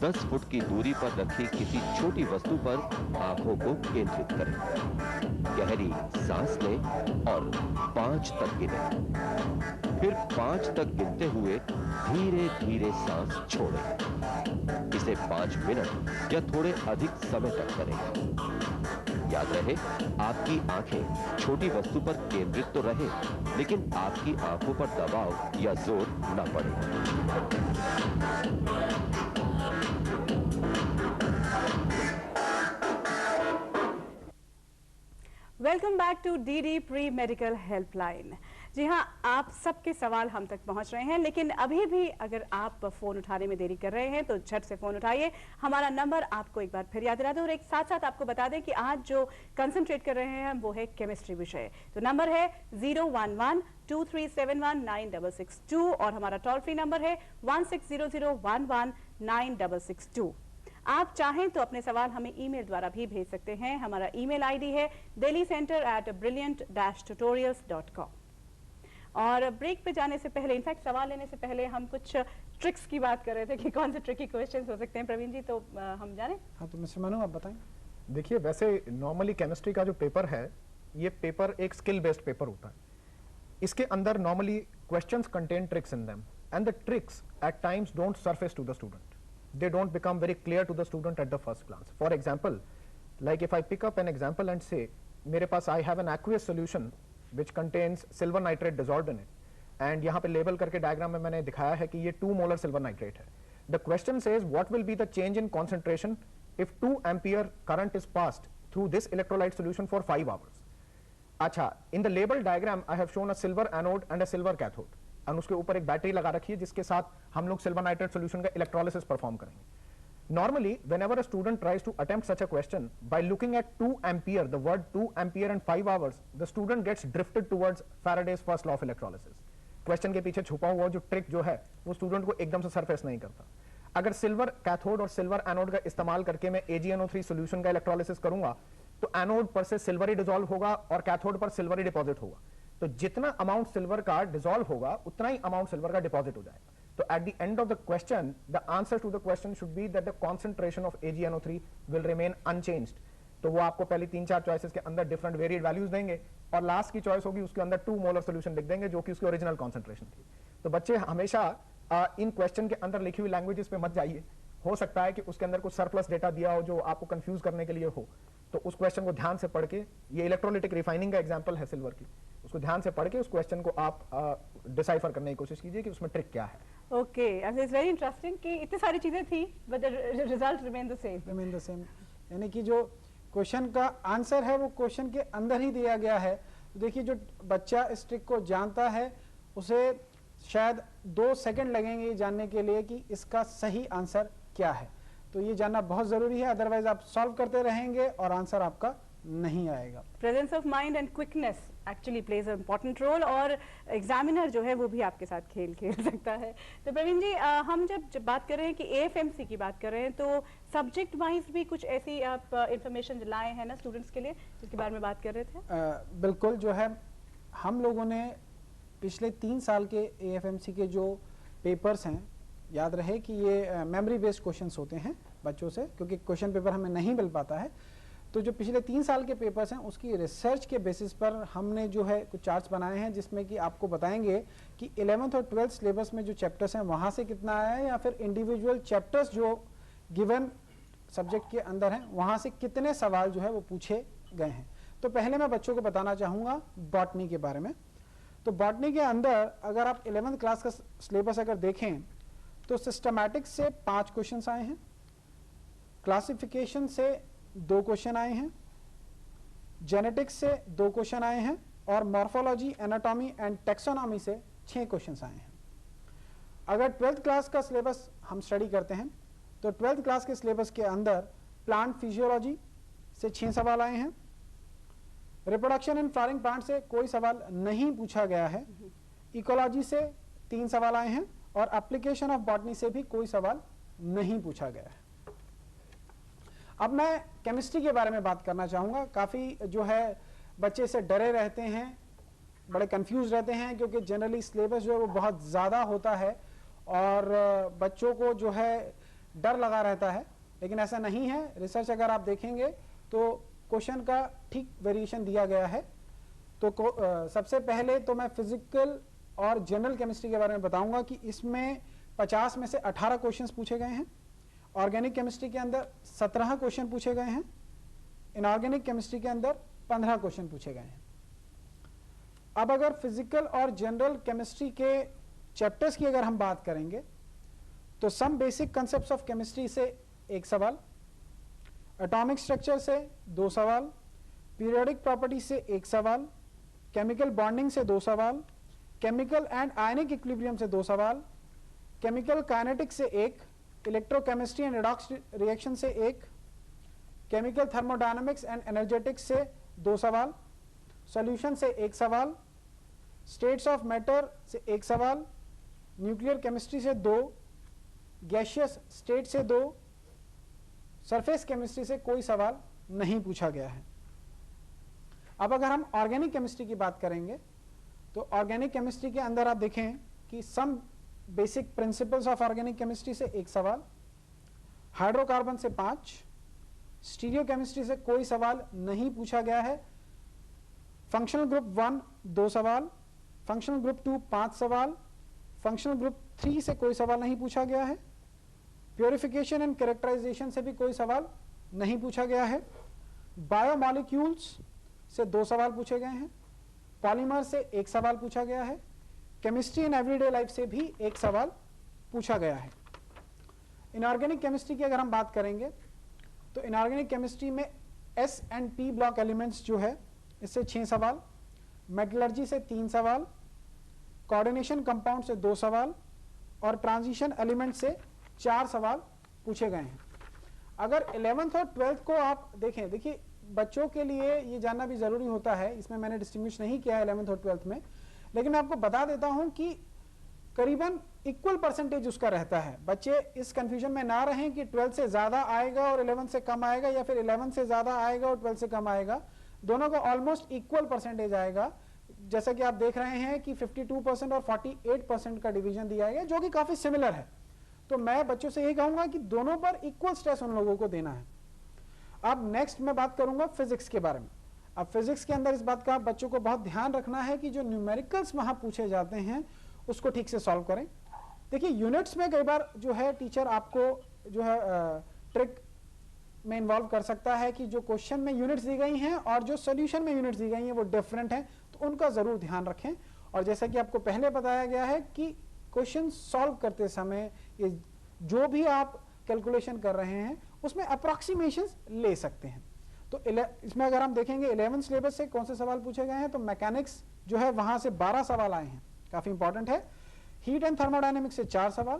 10 फुट की दूरी पर रखी किसी छोटी वस्तु पर आंखों को केंद्रित करें। गहरी सांस लें और 5 तक गिनें। फिर 5 तक गिनते हुए धीरे धीरे सांस छोड़ें। इसे 5 मिनट या थोड़े अधिक समय तक करें। याद रहे, आपकी आंखें छोटी वस्तु पर केंद्रित तो रहे, लेकिन आपकी आंखों पर दबाव या जोर न पड़े। Welcome back to DD pre medical helpline. जी हाँ, आप सबके सवाल हम तक पहुंच रहे हैं, लेकिन अभी भी अगर आप फोन उठाने में देरी कर रहे हैं तो झट से फोन उठाइए। हमारा नंबर आपको एक बार फिर याद दिला दें, और एक साथ साथ आपको बता दें कि आज जो कंसंट्रेट कर रहे हैं वो है केमिस्ट्री विषय। तो नंबर है 011-2371-9662 और हमारा टोल फ्री नंबर है 1600119662। आप चाहें तो अपने सवाल हमें ईमेल द्वारा भी भेज सकते हैं। हमारा ईमेल आईडी है delhi-center@brilliant-tutorials.com। और ब्रेक पे जाने से पहले, इनफैक्ट सवाल लेने से पहले, हम कुछ ट्रिक्स की बात कर रहे थे कि कौन से ट्रिकी क्वेश्चंस हो सकते हैं। प्रवीण जी, तो हम जाने। हाँ, तो मिस्टर मनु आप बताएं। देखिए, वैसे नॉर्मली केमिस्ट्री का जो पेपर है, ये पेपर एक स्किल बेस्ड पेपर होता है। इसके अंदर normally questions contain tricks in them, and the tricks at times don't surface to the student. They don't become very clear to the student at the first glance. For example, like if I pick up an example and say, मेरे पास I have an aqueous solution which contains silver nitrate dissolved in it, and यहाँ पे label करके diagram में मैंने दिखाया है कि ये 2 molar silver nitrate है. The question says what will be the change in concentration if 2 ampere current is passed through this electrolyte solution for 5 hours. अच्छा, in the label diagram I have shown a silver anode and a silver cathode. और उसके ऊपर एक battery लगा रखी है जिसके साथ हम लोग सिल्वर नाइट्रेट सॉल्यूशन का इलेक्ट्रोलिसिस परफॉर्म करेंगे। Normally whenever a student tries to attempt such a question by looking at 2 ampere, the word 2 ampere and 5 hours, the student gets drifted towards Faraday's first law of electrolysis. Question के पीछे छुपा हुआ जो trick जो है वो student को एकदम से सरफेस नहीं करता। अगर सिल्वर कैथोड और सिल्वर एनोड का इस्तेमाल करके मैं AgNO3 सॉल्यूशन का इलेक्ट्रोलिसिस करूंगा तो एनोड पर से सिल्वर ही डिसॉल्व होगा और कैथोड पर सिल्वर ही डिपॉजिट होगा। तो जितना अमाउंट सिल्वर का डिसॉल्व होगा उतना ही अमाउंट सिल्वर का डिपॉजिट हो जाएगा। So at the end of the question, the answer to the question should be that the concentration of AgNO3 will remain unchanged. तो वो आपको पहले 3-4 चॉइसेस के अंदर डिफरेंट वेरिएड वैल्यूज देंगे और लास्ट की चॉइस होगी उसके अंदर 2 मोलर सोल्यूशन लिख देंगे जो कि उसकी ओरिजिनल कॉन्सेंट्रेशन थी. तो बच्चे हमेशा इन क्वेश्चन के अंदर लिखी हुई लैंग्वेजेस पे मत जाइए. हो सकता है कि उसके अंदर कुछ सरप्लस डेटा दिया हो जो आपको कंफ्यूज करने के लिए हो, तो उस क्वेश्चन को ध्यान से पढ़ के, ये इलेक्ट्रोलिटिक रिफाइनिंग का एग्जांपल है सिल्वर की, उसको ध्यान से पढ़ के उस क्वेश्चन को आप डिसाइफर करने की कोशिश कीजिए कि उसमें ट्रिक क्या है. ओके, इट्स वेरी इंटरेस्टिंग कि इतनी सारी चीजें थी but the result remain the same. यानी कि जो क्वेश्चन का आंसर है वो क्वेश्चन के अंदर ही दिया गया है. तो देखिए जो बच्चा इस ट्रिक को जानता है उसे शायद 2 सेकंड लगेंगे ये जानने के लिए कि इसका सही आंसर क्या है. तो ये जानना बहुत जरूरी है, अदरवाइज आप सॉल्व करते रहेंगे और आंसर आपका नहीं आएगा. Presence of mind and quickness actually plays a important role और एग्जामिनर जो है वो भी आपके साथ खेल सकता है. तो प्रवीण जी, हम जब बात कर रहे हैं कि AFMC की बात कर रहे हैं तो सब्जेक्ट वाइज भी कुछ ऐसी आप इंफॉर्मेशन लाए हैं ना स्टूडेंट्स के लिए जिसके बारे में बात कर रहे थे? बिल्कुल. जो है हम लोगों ने पिछले 3 साल के AFMC के जो पेपर्स हैं, याद रहे कि ये मेमोरी बेस्ड क्वेश्चंस होते हैं बच्चों से, क्योंकि क्वेश्चन पेपर हमें नहीं मिल पाता है. तो जो पिछले 3 साल के पेपर्स हैं उसकी रिसर्च के बेसिस पर हमने जो है कुछ चार्ट्स बनाए हैं जिसमें कि आपको बताएंगे कि 11th और 12th सिलेबस में जो चैप्टर्स हैं वहाँ से कितना आया है या फिर इंडिविजुअल चैप्टर्स जो गिवन सब्जेक्ट के अंदर हैं वहाँ से कितने सवाल जो है वो पूछे गए हैं. तो पहले मैं बच्चों को बताना चाहूँगा बॉटनी के बारे में. तो बॉटनी के अंदर अगर आप 11th क्लास का सिलेबस अगर देखें तो सिस्टमैटिक्स से 5 क्वेश्चन आए हैं, क्लासिफिकेशन से 2 क्वेश्चन आए हैं, जेनेटिक्स से 2 क्वेश्चन आए हैं और मॉर्फोलॉजी, एनाटॉमी एंड टेक्सोनॉमी से 6 क्वेश्चन आए हैं. अगर 12th क्लास का सिलेबस हम स्टडी करते हैं तो 12th क्लास के सिलेबस के अंदर प्लांट फिजियोलॉजी से 6 सवाल आए हैं, रिप्रोडक्शन एंड फ्लावरिंग प्लांट से कोई सवाल नहीं पूछा गया है, इकोलॉजी से 3 सवाल आए हैं और एप्लीकेशन ऑफ बॉटनी से भी कोई सवाल नहीं पूछा गया है. अब मैं केमिस्ट्री के बारे में बात करना चाहूँगा. काफ़ी जो है बच्चे से डरे रहते हैं, बड़े कंफ्यूज रहते हैं क्योंकि जनरली सिलेबस जो है वो बहुत ज़्यादा होता है और बच्चों को जो है डर लगा रहता है, लेकिन ऐसा नहीं है. रिसर्च अगर आप देखेंगे तो क्वेश्चन का ठीक वेरिएशन दिया गया है. तो सबसे पहले तो मैं फिजिकल और जनरल केमिस्ट्री के बारे में बताऊंगा कि इसमें 50 में से 18 क्वेश्चंस पूछे गए हैं. ऑर्गेनिक केमिस्ट्री के अंदर 17 क्वेश्चन पूछे गए हैं. इनऑर्गेनिक केमिस्ट्री के अंदर 15 क्वेश्चन पूछे गए हैं. अब अगर फिजिकल और जनरल केमिस्ट्री के चैप्टर्स की अगर हम बात करेंगे तो some basic concepts of chemistry से 1 सवाल, एटॉमिक स्ट्रक्चर से 2 सवाल, पीरियोडिक प्रॉपर्टी से 1 सवाल, केमिकल बॉन्डिंग से 2 सवाल, केमिकल एंड आयनिक इक्विलिब्रियम से 2 सवाल, केमिकल काइनेटिक्स से 1, इलेक्ट्रोकेमिस्ट्री एंड रिडॉक्स रिएक्शन से 1, केमिकल थर्मोडायनामिक्स एंड एनर्जेटिक्स से 2 सवाल, सॉल्यूशन से 1 सवाल, स्टेट्स ऑफ मैटर से 1 सवाल, न्यूक्लियर केमिस्ट्री से 2, गैसियस स्टेट से 2, सरफेस केमिस्ट्री से कोई सवाल नहीं पूछा गया है. अब अगर हम ऑर्गेनिक केमिस्ट्री की बात करेंगे तो ऑर्गेनिक केमिस्ट्री के अंदर आप देखें कि some basic principles of organic chemistry से 1 सवाल, हाइड्रोकार्बन से 5, स्टीरियो केमिस्ट्री से कोई सवाल नहीं पूछा गया है, फंक्शनल ग्रुप 1 2 सवाल, फंक्शनल ग्रुप 2 5 सवाल, फंक्शनल ग्रुप 3 से कोई सवाल नहीं पूछा गया है, प्योरिफिकेशन एंड कैरेक्टराइजेशन से भी कोई सवाल नहीं पूछा गया है, बायोमॉलिक्यूल्स से 2 सवाल पूछे गए हैं, पॉलीमर से 1 सवाल पूछा गया है, केमिस्ट्री इन एवरीडे लाइफ से भी 1 सवाल पूछा गया है. इनऑर्गेनिक केमिस्ट्री की अगर हम बात करेंगे तो इनऑर्गेनिक केमिस्ट्री में S and P block elements जो है इससे 6 सवाल, मेटलर्जी से 3 सवाल, कोऑर्डिनेशन कंपाउंड से 2 सवाल और ट्रांजिशन एलिमेंट से 4 सवाल पूछे गए हैं. अगर 11th और 12th को आप देखें, देखिए बच्चों के लिए ये जानना भी जरूरी होता है, इसमें मैंने डिस्टिंग्विश नहीं किया है 11th और 12th में, लेकिन मैं आपको बता देता हूं कि करीबन इक्वल परसेंटेज उसका रहता है. बच्चे इस कंफ्यूजन में ना रहें कि 12th से ज्यादा आएगा और 11th से कम आएगा या फिर 11th से ज्यादा आएगा और 12th से कम आएगा. दोनों का ऑलमोस्ट इक्वल परसेंटेज आएगा. जैसा कि आप देख रहे हैं कि 52% और 48% का डिवीजन दिया गया, जो कि काफी सिमिलर है। तो मैं बच्चों से यही कहूंगा कि दोनों पर इक्वल स्ट्रेस उन लोगों को देना है। अब नेक्स्ट मैं बात करूंगा फिजिक्स के बारे में। अब फिजिक्स के अंदर इस बात का बच्चों को बहुत ध्यान रखना है कि जो न्यूमेरिकल्स वहां पूछे जाते हैं उसको ठीक से सॉल्व करें। देखिए यूनिट्स में कई बार जो है टीचर आपको जो है ट्रिक में इन्वॉल्व कर सकता है कि जो क्वेश्चन में यूनिट्स दी गई हैं और जो सोल्यूशन में यूनिट्स दी गई हैं वो डिफरेंट हैं, तो उनका जरूर ध्यान रखें। और जैसा कि आपको पहले बताया गया है कि क्वेश्चन सॉल्व करते समय ये जो भी आप कैलकुलेशन कर रहे हैं उसमें अप्रॉक्सीमेशंस ले सकते हैं। तो इसमें अगर हम देखेंगे 11 सिलेबस से कौन से सवाल पूछे गए हैं, तो मैकेनिक्स जो है वहां से 12 सवाल आए हैं, काफी इंपॉर्टेंट है। हीट एंड थर्मोडायनेमिक्स से 4 सवाल,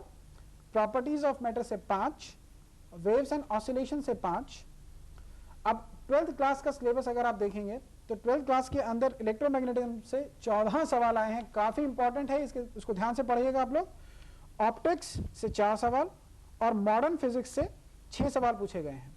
प्रॉपर्टीज ऑफ मैटर से 5, वेव्स एंड ऑसिलेशन से 5। अब 12th क्लास का सिलेबस अगर आप देखेंगे तो 12th क्लास के अंदर इलेक्ट्रोमैग्नेटिज्म से 14 सवाल आए हैं, काफी इंपॉर्टेंट है, उसको ध्यान से पढ़िएगा आप लोग। ऑप्टिक्स से 4 सवाल और मॉडर्न फिजिक्स से 6 सवाल पूछे गए हैं।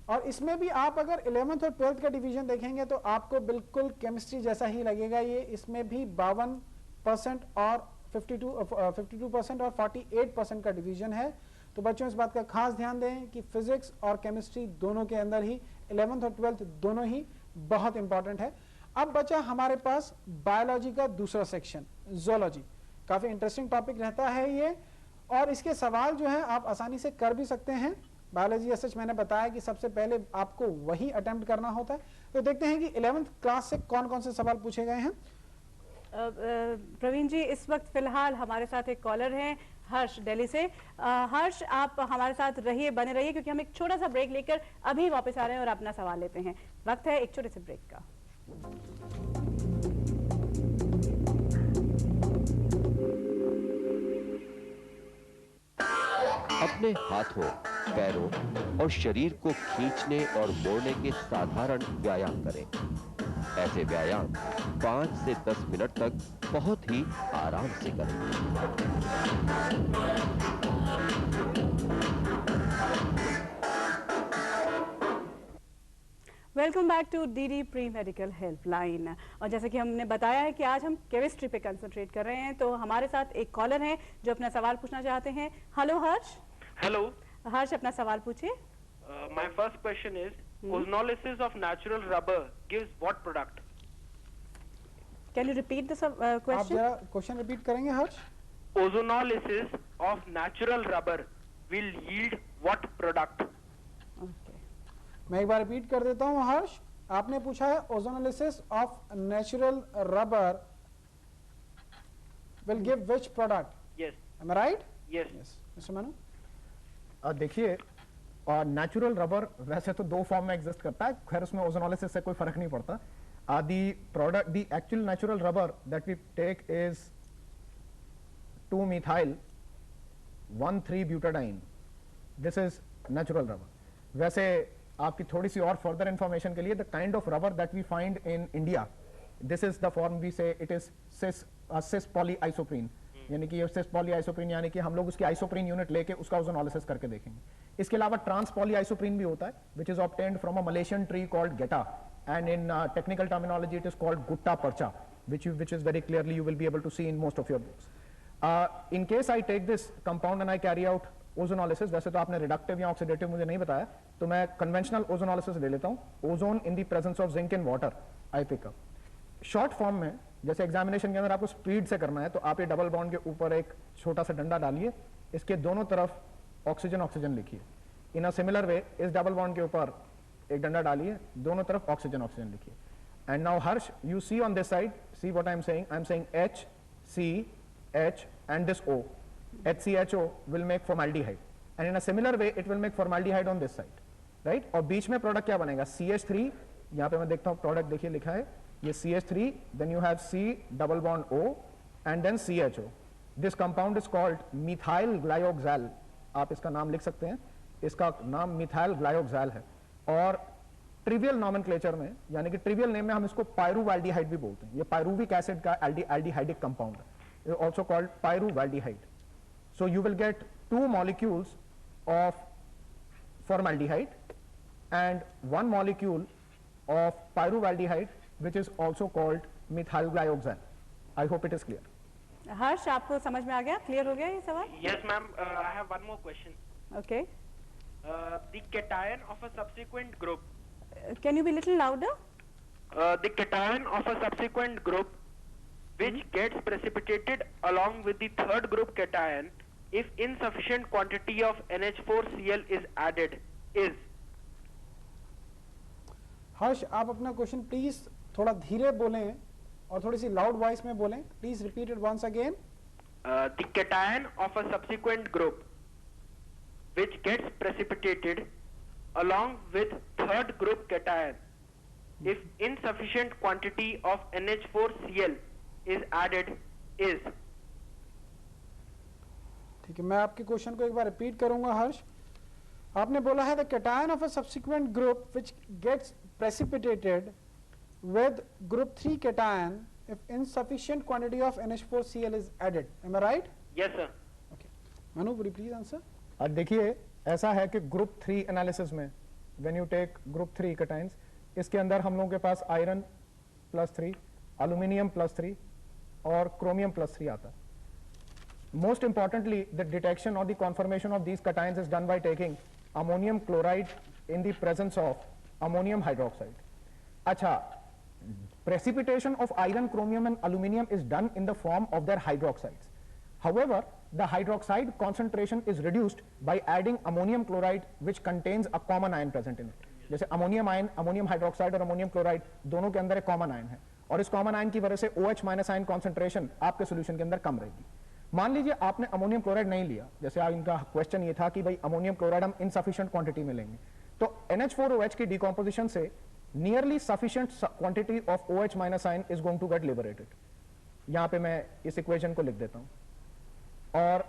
और इसमें भी आप अगर 11th और 12th का डिवीजन देखेंगे तो आपको बिल्कुल केमिस्ट्री जैसा ही लगेगा ये। इसमें भी 52% और 52% और 48% का डिवीजन है। तो बच्चों इस बात का खास ध्यान दें कि फिजिक्स और केमिस्ट्री दोनों के अंदर ही 11th और 12th दोनों ही बहुत इंपॉर्टेंट है। अब बचा हमारे पास बायोलॉजी का दूसरा सेक्शन, ज़ूलॉजी। काफी इंटरेस्टिंग टॉपिक रहता है ये, और इसके सवाल जो है आप आसानी से कर भी सकते हैं। बायोलॉजी सच मैंने बताया कि सबसे पहले आपको वही अटेम्प्ट करना होता है। तो देखते हैं कि 11th क्लास से कौन कौन से सवाल पूछे गए हैं। प्रवीण जी, इस वक्त फिलहाल हमारे साथ एक कॉलर हैं, हर्ष दिल्ली से। हर्ष, आप हमारे साथ रहिए, बने रहिए, क्योंकि हम एक छोटा सा ब्रेक लेकर अभी वापस आ रहे हैं और अपना सवाल लेते हैं। वक्त है एक छोटे से ब्रेक का। अपने हाथों, पैरों और शरीर को खींचने और मोड़ने के साधारण व्यायाम करें। ऐसे व्यायाम 5 से 10 मिनट तक बहुत ही आराम से करें। Welcome back to DD pre medical helpline. और जैसे कि हमने बताया है कि आज हम केमिस्ट्री पे कंसंट्रेट कर रहे हैं, तो हमारे साथ एक कॉलर हैं जो अपना सवाल पूछना चाहते हैं। हेलो हर्ष। Hello. हर्ष, अपना सवाल पूछिए। My first question is, ozonolysis of natural rubber gives what product? Can you repeat the आप क्वेश्चन? जरा क्वेश्चन रिपीट करेंगे हर्ष? Ozonolysis of natural rubber will yield what product? मैं एक बार रिपीट कर देता हूं हर्ष। आपने पूछा है ozonolysis of natural rubber will give which product? Yes. Am I right? Yes. Yes mister Manu. देखिए, नेचुरल रबर वैसे तो 2 फॉर्म में एग्जिस्ट करता है, खैर उसमें ओजोनोलिसिस से कोई फर्क नहीं पड़ता। The product, the actual natural rubber that we take is 2-methyl 1,3-butadiene. This is natural rubber. वैसे आपकी थोड़ी सी और फर्दर इंफॉर्मेशन के लिए, the kind of rubber that we find in India, this is the form we say it is cis polyisoprene, यानी कि सिस polyisoprene, यानी कि हम लोग उसकी आइसोप्रीन यूनिट लेके उसका ओजोनोलिसिस करके देखेंगे। इसके अलावा ट्रांस पॉलीआइसोप्रीन भी होता है, which is obtained from a Malaysian tree called getah, and in technical terminology it is called gutta percha, which is very clearly you will be able to see in most of your books. In case I take this compound and I carry out ozonolysis, वैसे तो आपने reductive या oxidative मुझे नहीं बताया, तो मैं conventional ozonolysis ले लेता हूँ। Ozone in the presence of zinc in water I pick up. Short form में, जैसे एग्जामिनेशन के अंदर आपको स्पीड से करना है, तो आप ये डबल बॉन्ड के ऊपर एक छोटा सा डंडा डालिए, इसके दोनों तरफ ऑक्सीजन ऑक्सीजन लिखिए। इन अ सिमिलर वे इस डबल बॉन्ड के ऊपर एक डंडा डालिए, दोनों तरफ ऑक्सीजन ऑक्सीजन लिखिए। And now Harsh, you see on this side, see what I'm saying? I'm saying H, C, H and this O. HCHO will make formaldehyde. And in a similar way, it will make formaldehyde on this side. Right? और बीच में product क्या बनेगा? CH3, यहाँ पे मैं देखता हूँ product देखिए लिखा है, ये CH3, then you have C double bond O and then CHO. This compound is called methyl glyoxal. आप इसका नाम लिख सकते हैं, इसका नाम methyl glyoxal है। और ट्रिवियल नॉमेनक्लेचर में, यानी कि ट्रिवियल नेम में हम इसको पायरुवाल्डिहाइड भी बोलते हैं। ये पायरुविक एसिड का एल्डिहाइडिक कंपाउंड है, also called pyruvaldehyde. So you will get 2 molecules of formaldehyde and 1 molecule of pyruvaldehyde, which is also called methyl glyoxane. I hope it is clear. हर्ष, आपको समझ में आ गया, क्लियर हो गया ये सवाल? Yes, ma'am. I have one more question. Okay. The cation of a subsequent group. Can you be little louder? The cation of a subsequent group which gets precipitated along with the third group cation if insufficient quantity of NH4Cl is added is. हर्ष, आप अपना question please थोड़ा धीरे बोलें और थोड़ी सी loud voice में बोलें. Please repeat it once again. The cation of a subsequent group which gets precipitated along with third group cation if insufficient quantity of NH4Cl is added is. ठीक है, मैं आपके क्वेश्चन को एक बार रिपीट करूंगा. हर्ष, आपने बोला है the cation of a subsequent group which gets precipitated with group 3 cation if insufficient quantity of NH4Cl is added. Am I right? Yes, sir. Okay. Manu, would you please answer? देखिए, ऐसा है कि group 3 analysis में when you take group 3 cations, इसके अंदर हम लोगों के पास आयरन +3, एल्यूमिनियम +3 और क्रोमियम +3 आता है. Most importantly, the detection or the conformation of these cations is done by taking ammonium chloride in the presence of ammonium hydroxide. अच्छा, precipitation of iron, chromium and aluminium is done in the form of their hydroxides. However, the hydroxide concentration is reduced by adding ammonium chloride which contains a common ion present in it. जैसे ammonium ion, ammonium hydroxide और ammonium chloride दोनों के अंदर एक common ion है और इस common ion की वजह से OH- आयन कॉन्सेंट्रेशन आपके सोल्यूशन के अंदर कम रहेगी. मान लीजिए आपने अमोनियम क्लोराइड नहीं लिया, जैसे इनका क्वेश्चन ये था कि भाई अमोनियम क्लोराइड हम इनसफिशिएंट क्वांटिटी में लेंगे, तो NH4OH की डिकम्पोजिशन से nearly sufficient quantity of OH- ion is going to get liberated. यहाँ पे मैं इस इक्वेशन को लिख देता हूँ. और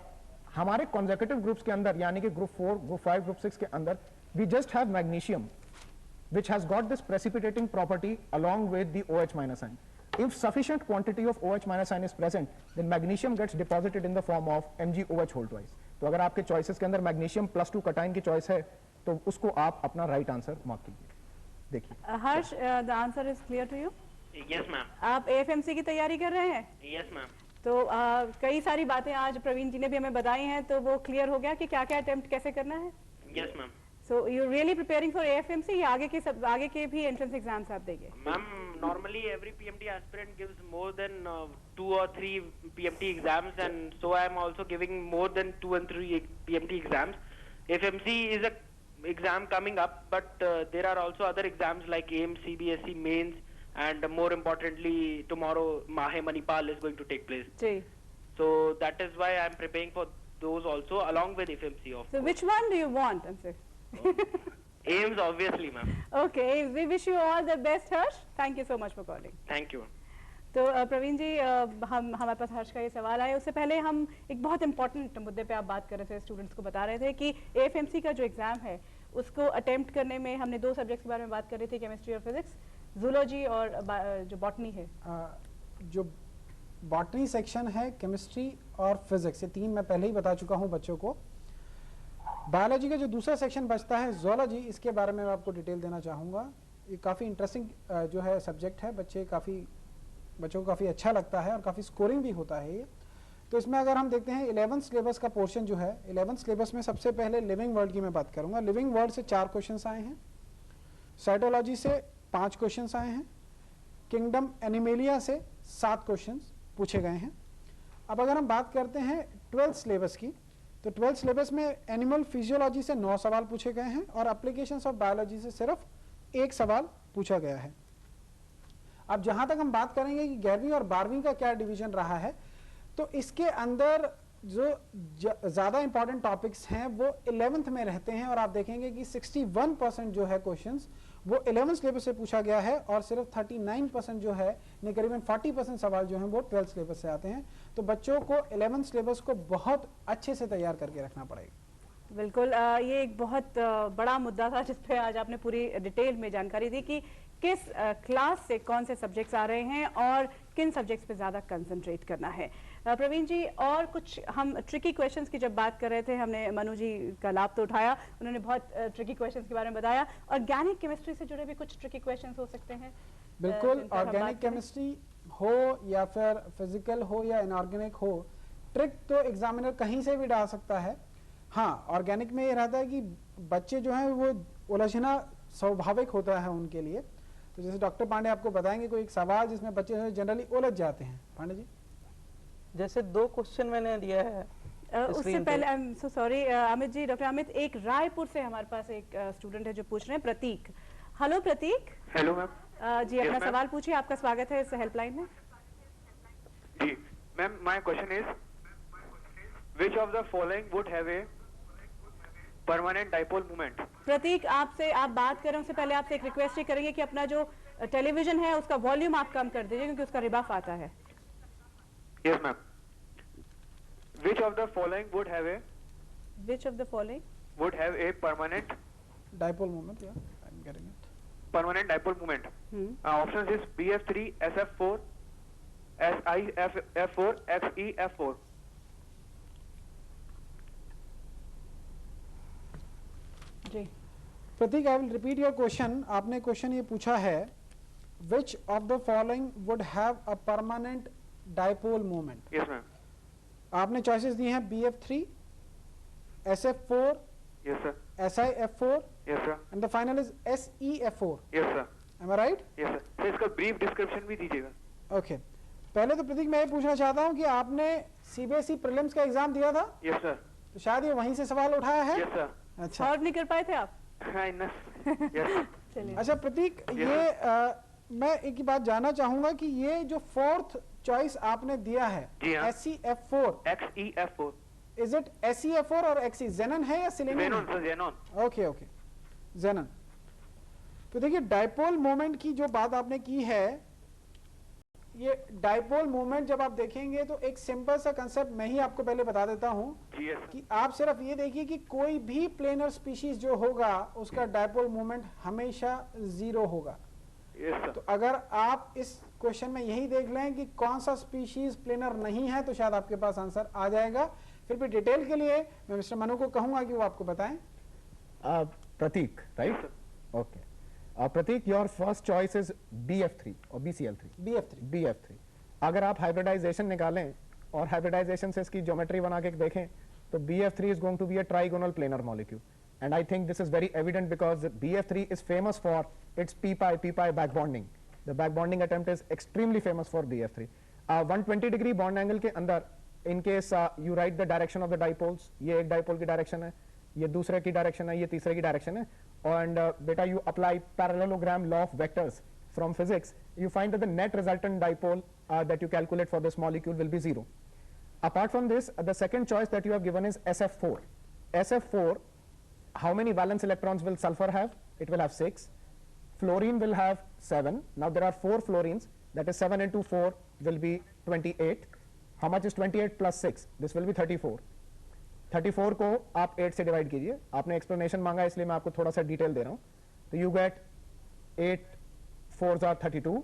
हमारे कॉन्सेक्यूटिव ग्रुप्स के अंदर यानी कि ग्रुप 4, ग्रुप 5, ग्रुप 6 के अंदर we just have magnesium which has got this precipitating property along with the OH- ion. If sufficient quantity of OH- ion is present, then magnesium gets deposited in the form of MgOH whole twice. तो अगर आपके choices के अंदर magnesium +2 कटाइन की choice है तो उसको आप अपना राइट आंसर मार्क कीजिए. देखिए Harsh, the answer is clear to you? Yes, ma'am. आप AFMC की तैयारी कर रहे हैं? Yes, ma'am. तो कई सारी बातें आज प्रवीण जी ने भी हमें बताई हैं, तो वो क्लियर हो गया कि क्या क्या अटेम्प्ट कैसे करना है. Yes, ma'am. So you really preparing for AFMC या आगे के भी एंट्रेंस एग्जाम्स आप देंगे? Ma'am, normally every PMT aspirant gives more than 2 or 3 PMT exams, and so I am also giving more than 2 and 3 PMT exams. FMC is a exam coming up, but there are also other exams like AIMS, CBSE mains, and more importantly, tomorrow Mahe Manipal is going to take place. Ji. So that is why I am preparing for those also along with FMC. Of So course. which one do you want? I'm sorry. AIMS obviously, ma'am. Okay, we wish you all the best, Harsh. Thank you so much for calling. Thank you. तो प्रवीण जी, हमारे पास हर्ष का ये सवाल आया, उससे पहले हम एक बहुत इंपॉर्टेंट मुद्दे पे आप बात कर रहे थे, स्टूडेंट्स को बता रहे थे कि AFMC का जो एग्जाम है उसको अटेम्प्ट करने में हमने 2 सब्जेक्ट्स के बारे में बात कर रही थी, केमिस्ट्री और फिजिक्स, जूलॉजी और जो बॉटनी है. जो बॉटनी सेक्शन है, केमिस्ट्री और फिजिक्स, ये 3 मैं पहले ही बता चुका हूँ बच्चों को. बायोलॉजी का जो दूसरा सेक्शन बचता है जूलॉजी, इसके बारे में मैं आपको डिटेल देना चाहूँगा. ये काफ़ी इंटरेस्टिंग जो है सब्जेक्ट है, बच्चों को काफ़ी अच्छा लगता है और काफ़ी स्कोरिंग भी होता है ये. तो इसमें अगर हम देखते हैं 11th सिलेबस का पोर्शन जो है, 11th सिलेबस में सबसे पहले लिविंग वर्ल्ड की मैं बात करूँगा. लिविंग वर्ल्ड से 4 क्वेश्चंस आए हैं, साइटोलॉजी से 5 क्वेश्चंस आए हैं, किंगडम एनिमेलिया से 7 क्वेश्चंस पूछे गए हैं. अब अगर हम बात करते हैं 12th सिलेबस की, तो 12th सिलेबस में एनिमल फिजियोलॉजी से 9 सवाल पूछे गए हैं और एप्लीकेशंस ऑफ बायोलॉजी से सिर्फ 1 सवाल पूछा गया है. अब जहां तक हम बात करेंगे कि 11वीं और 12वीं का क्या डिवीजन रहा है, तो इसके अंदर जो ज़्यादा इंपॉर्टेंट टॉपिक्स हैं वो 11th में रहते हैं और आप देखेंगे कि 61% जो है क्वेश्चंस वो 11th सिलेबस से पूछा गया है और सिर्फ 39% जो है, करीबन 40% सवाल जो हैं वो 12th सिलेबस से आते हैं. तो बच्चों को 11th सिलेबस को बहुत अच्छे से तैयार करके रखना पड़ेगा. बिल्कुल, ये एक बहुत बड़ा मुद्दा था जिस पे आज आपने पूरी डिटेल में जानकारी दी कि किस क्लास से कौन से सब्जेक्ट्स आ रहे हैं और किन सब्जेक्ट्स पे ज़्यादा कंसंट्रेट करना है. प्रवीण जी, और कुछ हम ट्रिकी क्वेश्चंस की जब बात कर रहे थे, हमने मनु जी का लाभ तो उठाया, उन्होंने बहुत ट्रिकी क्वेश्चंस के बारे में बताया. ऑर्गेनिक केमिस्ट्री से जुड़े भी कुछ ट्रिकी क्वेश्चंस हो सकते हैं? बिल्कुल, ऑर्गेनिक केमिस्ट्री हो या फिर फिजिकल हो या इनऑर्गेनिक हो, ट्रिक तो एग्जामिनर कहीं से भी डाल सकता है। हाँ, ऑर्गेनिक में ये रहता है कि बच्चे जो हैं वो उलझना स्वाभाविक होता है उनके लिए। तो जैसे डॉक्टर पांडे आपको बताएंगे कोई एक सवाल जिसमें बच्चे जनरली उलझ जाते हैं। पांडे जी, जैसे 2 क्वेश्चन मैंने दिया है उससे screen पहले पे। I am so sorry Amit ji, doctor Amit, एक रायपुर से हमारे पास एक स्टूडेंट है जो पूछ रहे हैं, Prateek. Hello Prateek. Hello ma'am. जी अपना ma'am. सवाल पूछिए, आपका स्वागत है इस हेल्पलाइन में। जी ma'am, my question is which of the following would have a permanent dipole moment? Prateek, आपसे आप बात करें उससे पहले आपसे एक रिक्वेस्ट ही करेंगे कि अपना जो टेलीविजन है उसका वॉल्यूम आप कम कर दीजिए क्योंकि उसका रिबफ आता है। Yes ma'am. Which of the following would have a which of the following permanent dipole moment, या I am getting it. permanent dipole moment? Options is BF3, SF4, SIF4, XEF4. जी Prateek, I will repeat your question. आपने question ये पूछा है which of the following would have a permanent dipole moment. Yes ma'am. आपने choices दी हैं BF3, SF4, Yes sir. SIF4 Yes sir. and the final is SEF4. Yes sir. Am I right? Yes sir. तो इसका brief description भी दीजिएगा। Okay. पहले तो प्रतीक मैं ये पूछना चाहता हूँ कि आपने CBSE प्रीलिम्स का एग्जाम दिया था, Yes sir. तो शायद ये वहीं से सवाल उठाया है। Yes sir. अच्छा सॉल्व नहीं कर पाए थे आप? हाँ enough. Yes sir. चलिए अच्छा प्रतीक, Yes, ये मैं एक ही बात जानना चाहूंगा कि ये जो फोर्थ चॉइस आपने दिया है जी हाँ। SEF4, XEF4. Is it SEF4 और XE जेनन है या सिलेनियम? Xenon sir, xenon. Okay okay, xenon. तो देखिए डाइपोल मोमेंट की जो बात आपने की है, ये डाइपोल मोमेंट जब आप देखेंगे तो एक सिंपल सा कंसेप्ट मैं ही आपको पहले बता देता हूं जी yes sir. कि आप सिर्फ ये देखिए कि कोई भी प्लेनर स्पीशीज जो होगा उसका डाइपोल मोमेंट हमेशा 0 होगा। Yes sir. तो अगर आप इस क्वेश्चन में यही देख लें कि कौन सा स्पीशीज प्लेनर नहीं है तो शायद आपके पास आंसर आ जाएगा। फिर भी डिटेल के लिए मैं मिस्टर मनु को कहूंगा कि वो आपको बताएं। Pratik, right? Yes, Okay. Pratik, your first choice is BF3 or BCl3. BF3। BF3. अगर आप हाइब्रिडाइजेशन निकालें और हाइब्रिडाइजेशन से इसकी ज्योमेट्री बना के देखें तो BF3 is going to be a trigonal planar molecule, and I think this is very evident because BF3 is famous for its p-pi back bonding. The back bonding attempt is extremely famous for BF3. 120 degree bond angle के अंदर in case you write the direction of the dipoles, ये एक dipole की direction है, ये दूसरे की direction है, ये तीसरे की direction है, and beta you apply parallelogram law of vectors from physics, you find that the net resultant dipole that you calculate for this molecule will be 0. Apart from this, the second choice that you have given is SF4. SF4, how many valence electrons will sulfur have? It will have 6. Fluorine will have 7. Now there are 4 fluorines, that is 7 into 4 will be 28. How much is 28 plus 6? This will be 34. 34 को आप 8 से divide कीजिए। आपने explanation मांगा इसलिए मैं आपको थोड़ा सा डिटेल दे रहा हूँ। तो यू गेट 8 4s are 32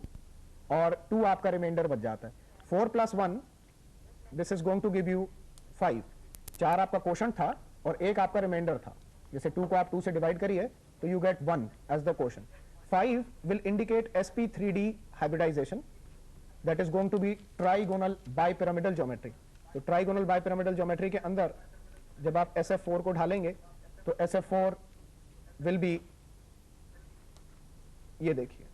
और 2 आपका रिमाइंडर बच जाता है। 4 plus 1 this is going to give you 5। 4 आपका क्वोशंट था और 1 आपका रिमाइंडर था। जैसे 2 को आप 2 से डिवाइड करिए तो you get 1 as the quotient. 5 will indicate sp3d hybridization, that is going to be trigonal bipyramidal geometry. तो trigonal bipyramidal geometry के अंदर जब आप SF4 को ढालेंगे तो SF4 will be, ये देखिए,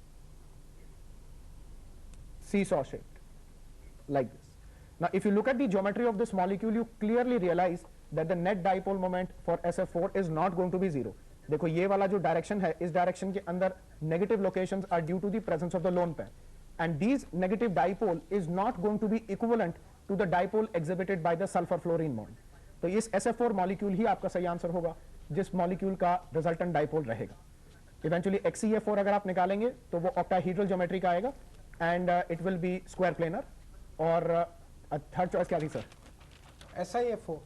seesaw shaped like this. Now if you look at the geometry of this molecule, you clearly realize that the net dipole moment for SF4 is not going to be 0. देखो ये वाला जो direction है, इस direction के अंदर negative locations are due to the presence of the lone pair, and these negative dipole is not going to be equivalent to the dipole exhibited by the sulphur fluorine bond. तो इस SF4 molecule ही आपका सही answer होगा जिस molecule का resultant dipole रहेगा। Eventually XeF4 अगर आप निकालेंगे तो वो ऑक्टाहेड्रल ज्योमेट्री का आएगा and it will be square planar. और थर्ड चॉइस क्या थी sir? SiF4।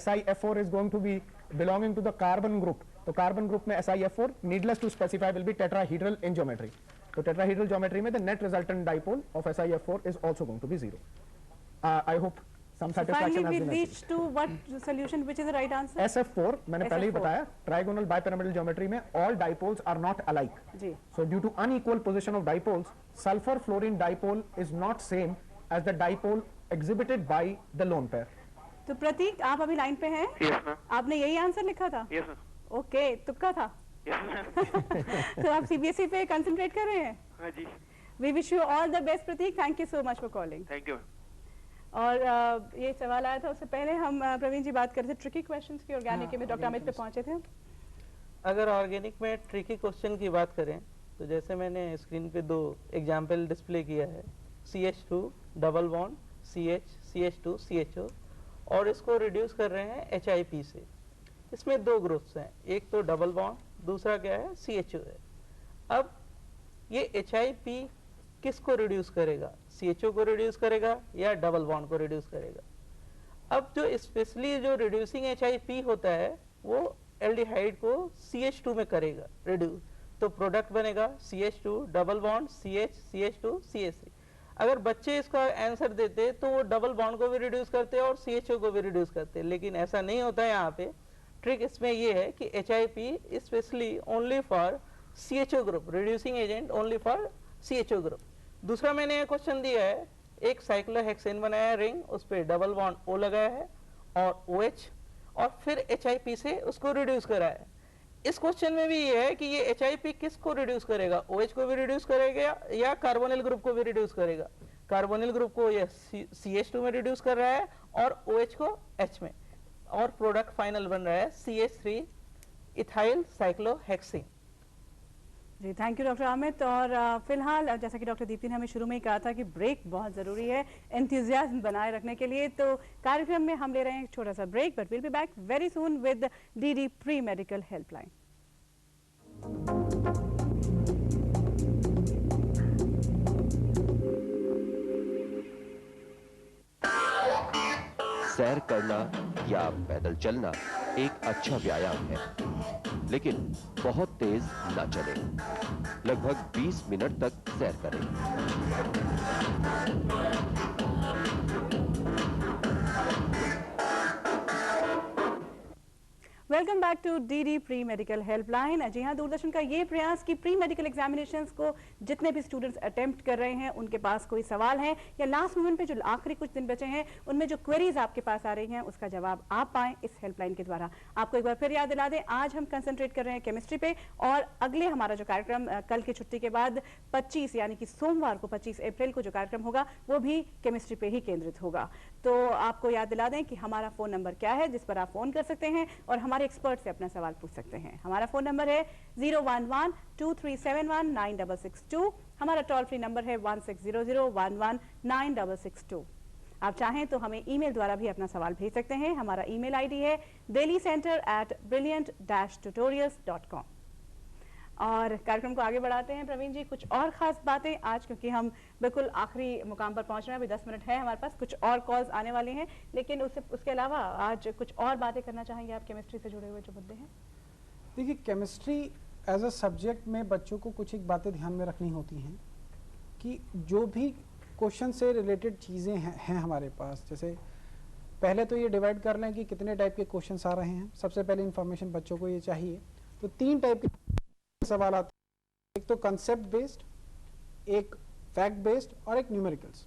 SiF4 is going to be belonging to the carbon group. तो कार्बन ग्रुप में SiF4 needless to specify will be tetrahedral in geometry. तो tetrahedral geometry में the net resultant dipole of SiF4 is also going to be 0. I hope some So satisfaction finally has we been reached to what solution, which is the right answer? SF4 मैंने पहले ही SF4. बताया, trigonal bipyramidal geometry में all dipoles are not alike. Ji. So due to unequal position of dipoles, sulfur fluorine dipole is not same as the dipole exhibited by the lone pair. तो प्रतीक, आप अभी line पे हैं? Yes, ma'am. आपने यही answer लिखा था? Yes, ma'am. Okay, तुक्का था। Yes, ma'am. तो आप सीबीएसई पे कंसंट्रेट कर रहे हैं? हाँ जी। We wish you all the best Prateek, thank you so much for calling. Thank you. और ये सवाल आया था, उससे पहले हम प्रवीण जी बात कर रहे थे ट्रिकी क्वेश्चंस की, ऑर्गेनिक के में डॉक्टर अमित पे पहुंचे थे। अगर ऑर्गेनिक में ट्रिकी क्वेश्चन की बात करें तो जैसे मैंने स्क्रीन पे 2 एग्जाम्पल डिस्प्ले किया है, CH2 double bond CH CH2 CHO, और इसको रिड्यूस कर रहे हैं HIP से। इसमें 2 ग्रुप्स हैं, एक तो डबल बॉन्ड, दूसरा क्या है CHO है। अब ये HIP किसको रिड्यूस करेगा, CHO को रिड्यूस करेगा या डबल बॉन्ड को रिड्यूस करेगा? अब जो स्पेशली जो रिड्यूसिंग HIP होता है वो एल्डिहाइड को CH2 में करेगा रिड्यूस, तो प्रोडक्ट बनेगा CH2 double bond CH CH2 CH3। अगर बच्चे इसका आंसर देते तो वो डबल बॉन्ड को भी रिड्यूस करते और CHO को भी रिड्यूस करते, लेकिन ऐसा नहीं होता है। यहाँ पे ट्रिक इसमें ये है कि HIP specially only for CHO group, reducing agent only for CHO group. दूसरा मैंने ये क्वेश्चन दिया है, एक साइक्लोहेक्सेन बनाया है रिंग, उस पर डबल बॉन्ड O लगाया है और OH, और फिर HIP से उसको रिड्यूस करा है। इस क्वेश्चन में भी ये है कि ये HIP किसको रिड्यूस करेगा, OH को भी रिड्यूस करेगा या कार्बोनिल ग्रुप को भी रिड्यूस करेगा? कार्बोनिल ग्रुप को ये CH2 में रिड्यूस कर रहा है और OH को H में, और प्रोडक्ट फाइनल बन रहा है CH3 इथाइल साइक्लोहेक्सेन। जी थैंक यू डॉक्टर अमित। और फिलहाल जैसा कि डॉक्टर दीप्ति ने हमें शुरू में ही कहा था कि ब्रेक बहुत ज़रूरी है एंथुसियाज्म बनाए रखने के लिए, तो कार्यक्रम में हम ले रहे हैं एक छोटा सा break, but will be back very soon with DD pre medical helpline. सैर करना या पैदल चलना एक अच्छा व्यायाम है, लेकिन बहुत तेज ना चले। लगभग 20 मिनट तक सैर करें। Welcome back to DD pre medical helpline. जी हाँ, दूरदर्शन का ये प्रयास कि प्री मेडिकल एग्जामिनेशंस को जितने भी स्टूडेंट्स अटेम्प्ट कर रहे हैं, उनके पास कोई सवाल है या लास्ट मोमेंट पे जो आखिरी कुछ दिन बचे हैं उनमें जो क्वेरीज आपके पास आ रही हैं उसका जवाब आप पाएं इस हेल्पलाइन के द्वारा। आपको एक बार फिर याद दिला दें, आज हम कंसंट्रेट कर रहे हैं केमिस्ट्री पे, और अगले हमारा जो कार्यक्रम कल की छुट्टी के बाद 25 यानी कि सोमवार को 25 अप्रैल को जो कार्यक्रम होगा वो भी केमिस्ट्री पे ही केंद्रित होगा। तो आपको याद दिला दें कि हमारा फोन नंबर क्या है जिस पर आप फोन कर सकते हैं और हमारे एक्सपर्ट से अपना सवाल पूछ सकते हैं। हमारा फोन नंबर है 011-2371-9662। हमारा टोल फ्री नंबर है 1600-11-9662। आप चाहें तो हमें ईमेल द्वारा भी अपना सवाल भेज सकते हैं। हमारा ईमेल आईडी है delhi-center@brilliant-tutorials.com। और कार्यक्रम को आगे बढ़ाते हैं प्रवीण जी, कुछ और खास बातें आज, क्योंकि हम बिल्कुल आखिरी मुकाम पर पहुंच रहे हैं, अभी 10 मिनट है हमारे पास, कुछ और कॉल्स आने वाले हैं, लेकिन उसके अलावा आज कुछ और बातें करना चाहेंगे आप केमिस्ट्री से जुड़े हुए जो मुद्दे हैं? देखिए, केमिस्ट्री एज अ सब्जेक्ट में बच्चों को कुछ एक बातें ध्यान में रखनी होती हैं कि जो भी क्वेश्चन से रिलेटेड चीज़ें हैं हमारे पास, जैसे पहले तो ये डिवाइड कर लें कि कितने टाइप के क्वेश्चन आ रहे हैं। सबसे पहले इन्फॉर्मेशन बच्चों को ये चाहिए, तो 3 टाइप के सवाल आते हैं, एक तो कंसेप्ट बेस्ड, एक फैक्ट बेस्ड और एक न्यूमेरिकल्स।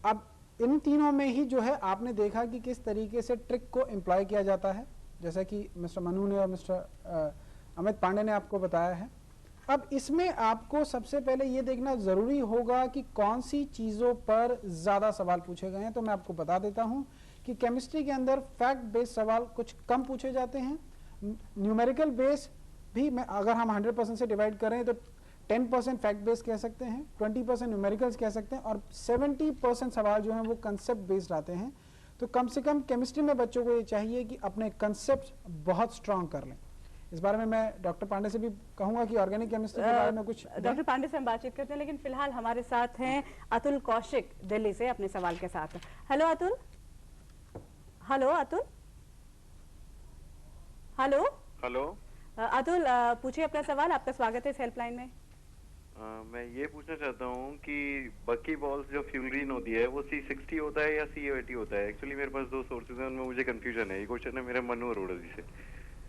अब इन तीनों में ही जो है आपने देखा कि किस तरीके से ट्रिक को एम्प्लॉय किया जाता है, जैसा कि मिस्टर मनु ने और मिस्टर अमित पांडे ने आपको बताया है। अब इसमें आपको सबसे पहले ये देखना ज़रूरी होगा कि कौन सी चीज़ों पर ज़्यादा सवाल पूछे गए हैं। तो मैं आपको बता देता हूँ कि केमिस्ट्री के अंदर फैक्ट बेस्ड सवाल कुछ कम पूछे जाते हैं। न्यूमेरिकल बेस भी मैं अगर हम 100% से डिवाइड करें तो 10% फैक्ट बेस्ड कह सकते हैं, 20% न्यूमेरिकल्स कह सकते हैं, और 70% सवाल जो हैं वो कंसेप्ट बेस्ड आते हैं। तो कम से कम केमिस्ट्री में बच्चों को ये चाहिए कि अपने कंसेप्ट बहुत स्ट्रांग कर लें। इस बारे में मैं डॉक्टर पांडे से भी कहूंगा कि ऑर्गेनिक केमिस्ट्री के बारे में कुछ। डॉक्टर पांडे से हम बातचीत करते हैं, लेकिन फिलहाल हमारे साथ हैं अतुल कौशिक दिल्ली से अपने सवाल के साथ। Hello Atul. Hello Atul. Hello hello Atul, पूछिए अपना सवाल, आपका स्वागत है इस हेल्पलाइन में। मैं ये पूछना चाहता हूँ कि बकी बॉल्स जो फ्यूलरीन होती है वो C60 होता है या C80 होता है? एक्चुअली मेरे पास दो सोर्सेज हैं, उनमें मुझे कंफ्यूजन है। ये क्वेश्चन है मेरे मनु अरोड़ा जी से।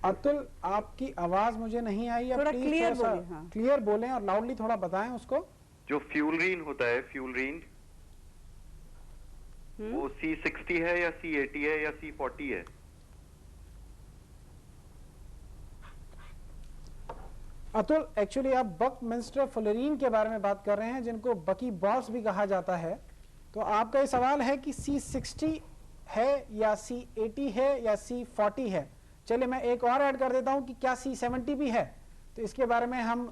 अतुल, आपकी आवाज मुझे नहीं आई, थोड़ा क्लियर बोलिए। हाँ। क्लियर बोलें और लाउडली थोड़ा बताएं उसको। जो फ्यूलरीन होता है, फ्यूलरीन, वो C60 है या C80 है या C40 है? अतुल, एक्चुअली आप बकमिंस्टर फुलरीन के बारे में बात कर रहे हैं, जिनको बकी बॉल्स भी कहा जाता है। तो आपका ये सवाल है कि C60 है या C80 है या C40 है। चलिए मैं एक और ऐड कर देता हूं कि क्या C70 भी है। तो इसके बारे में हम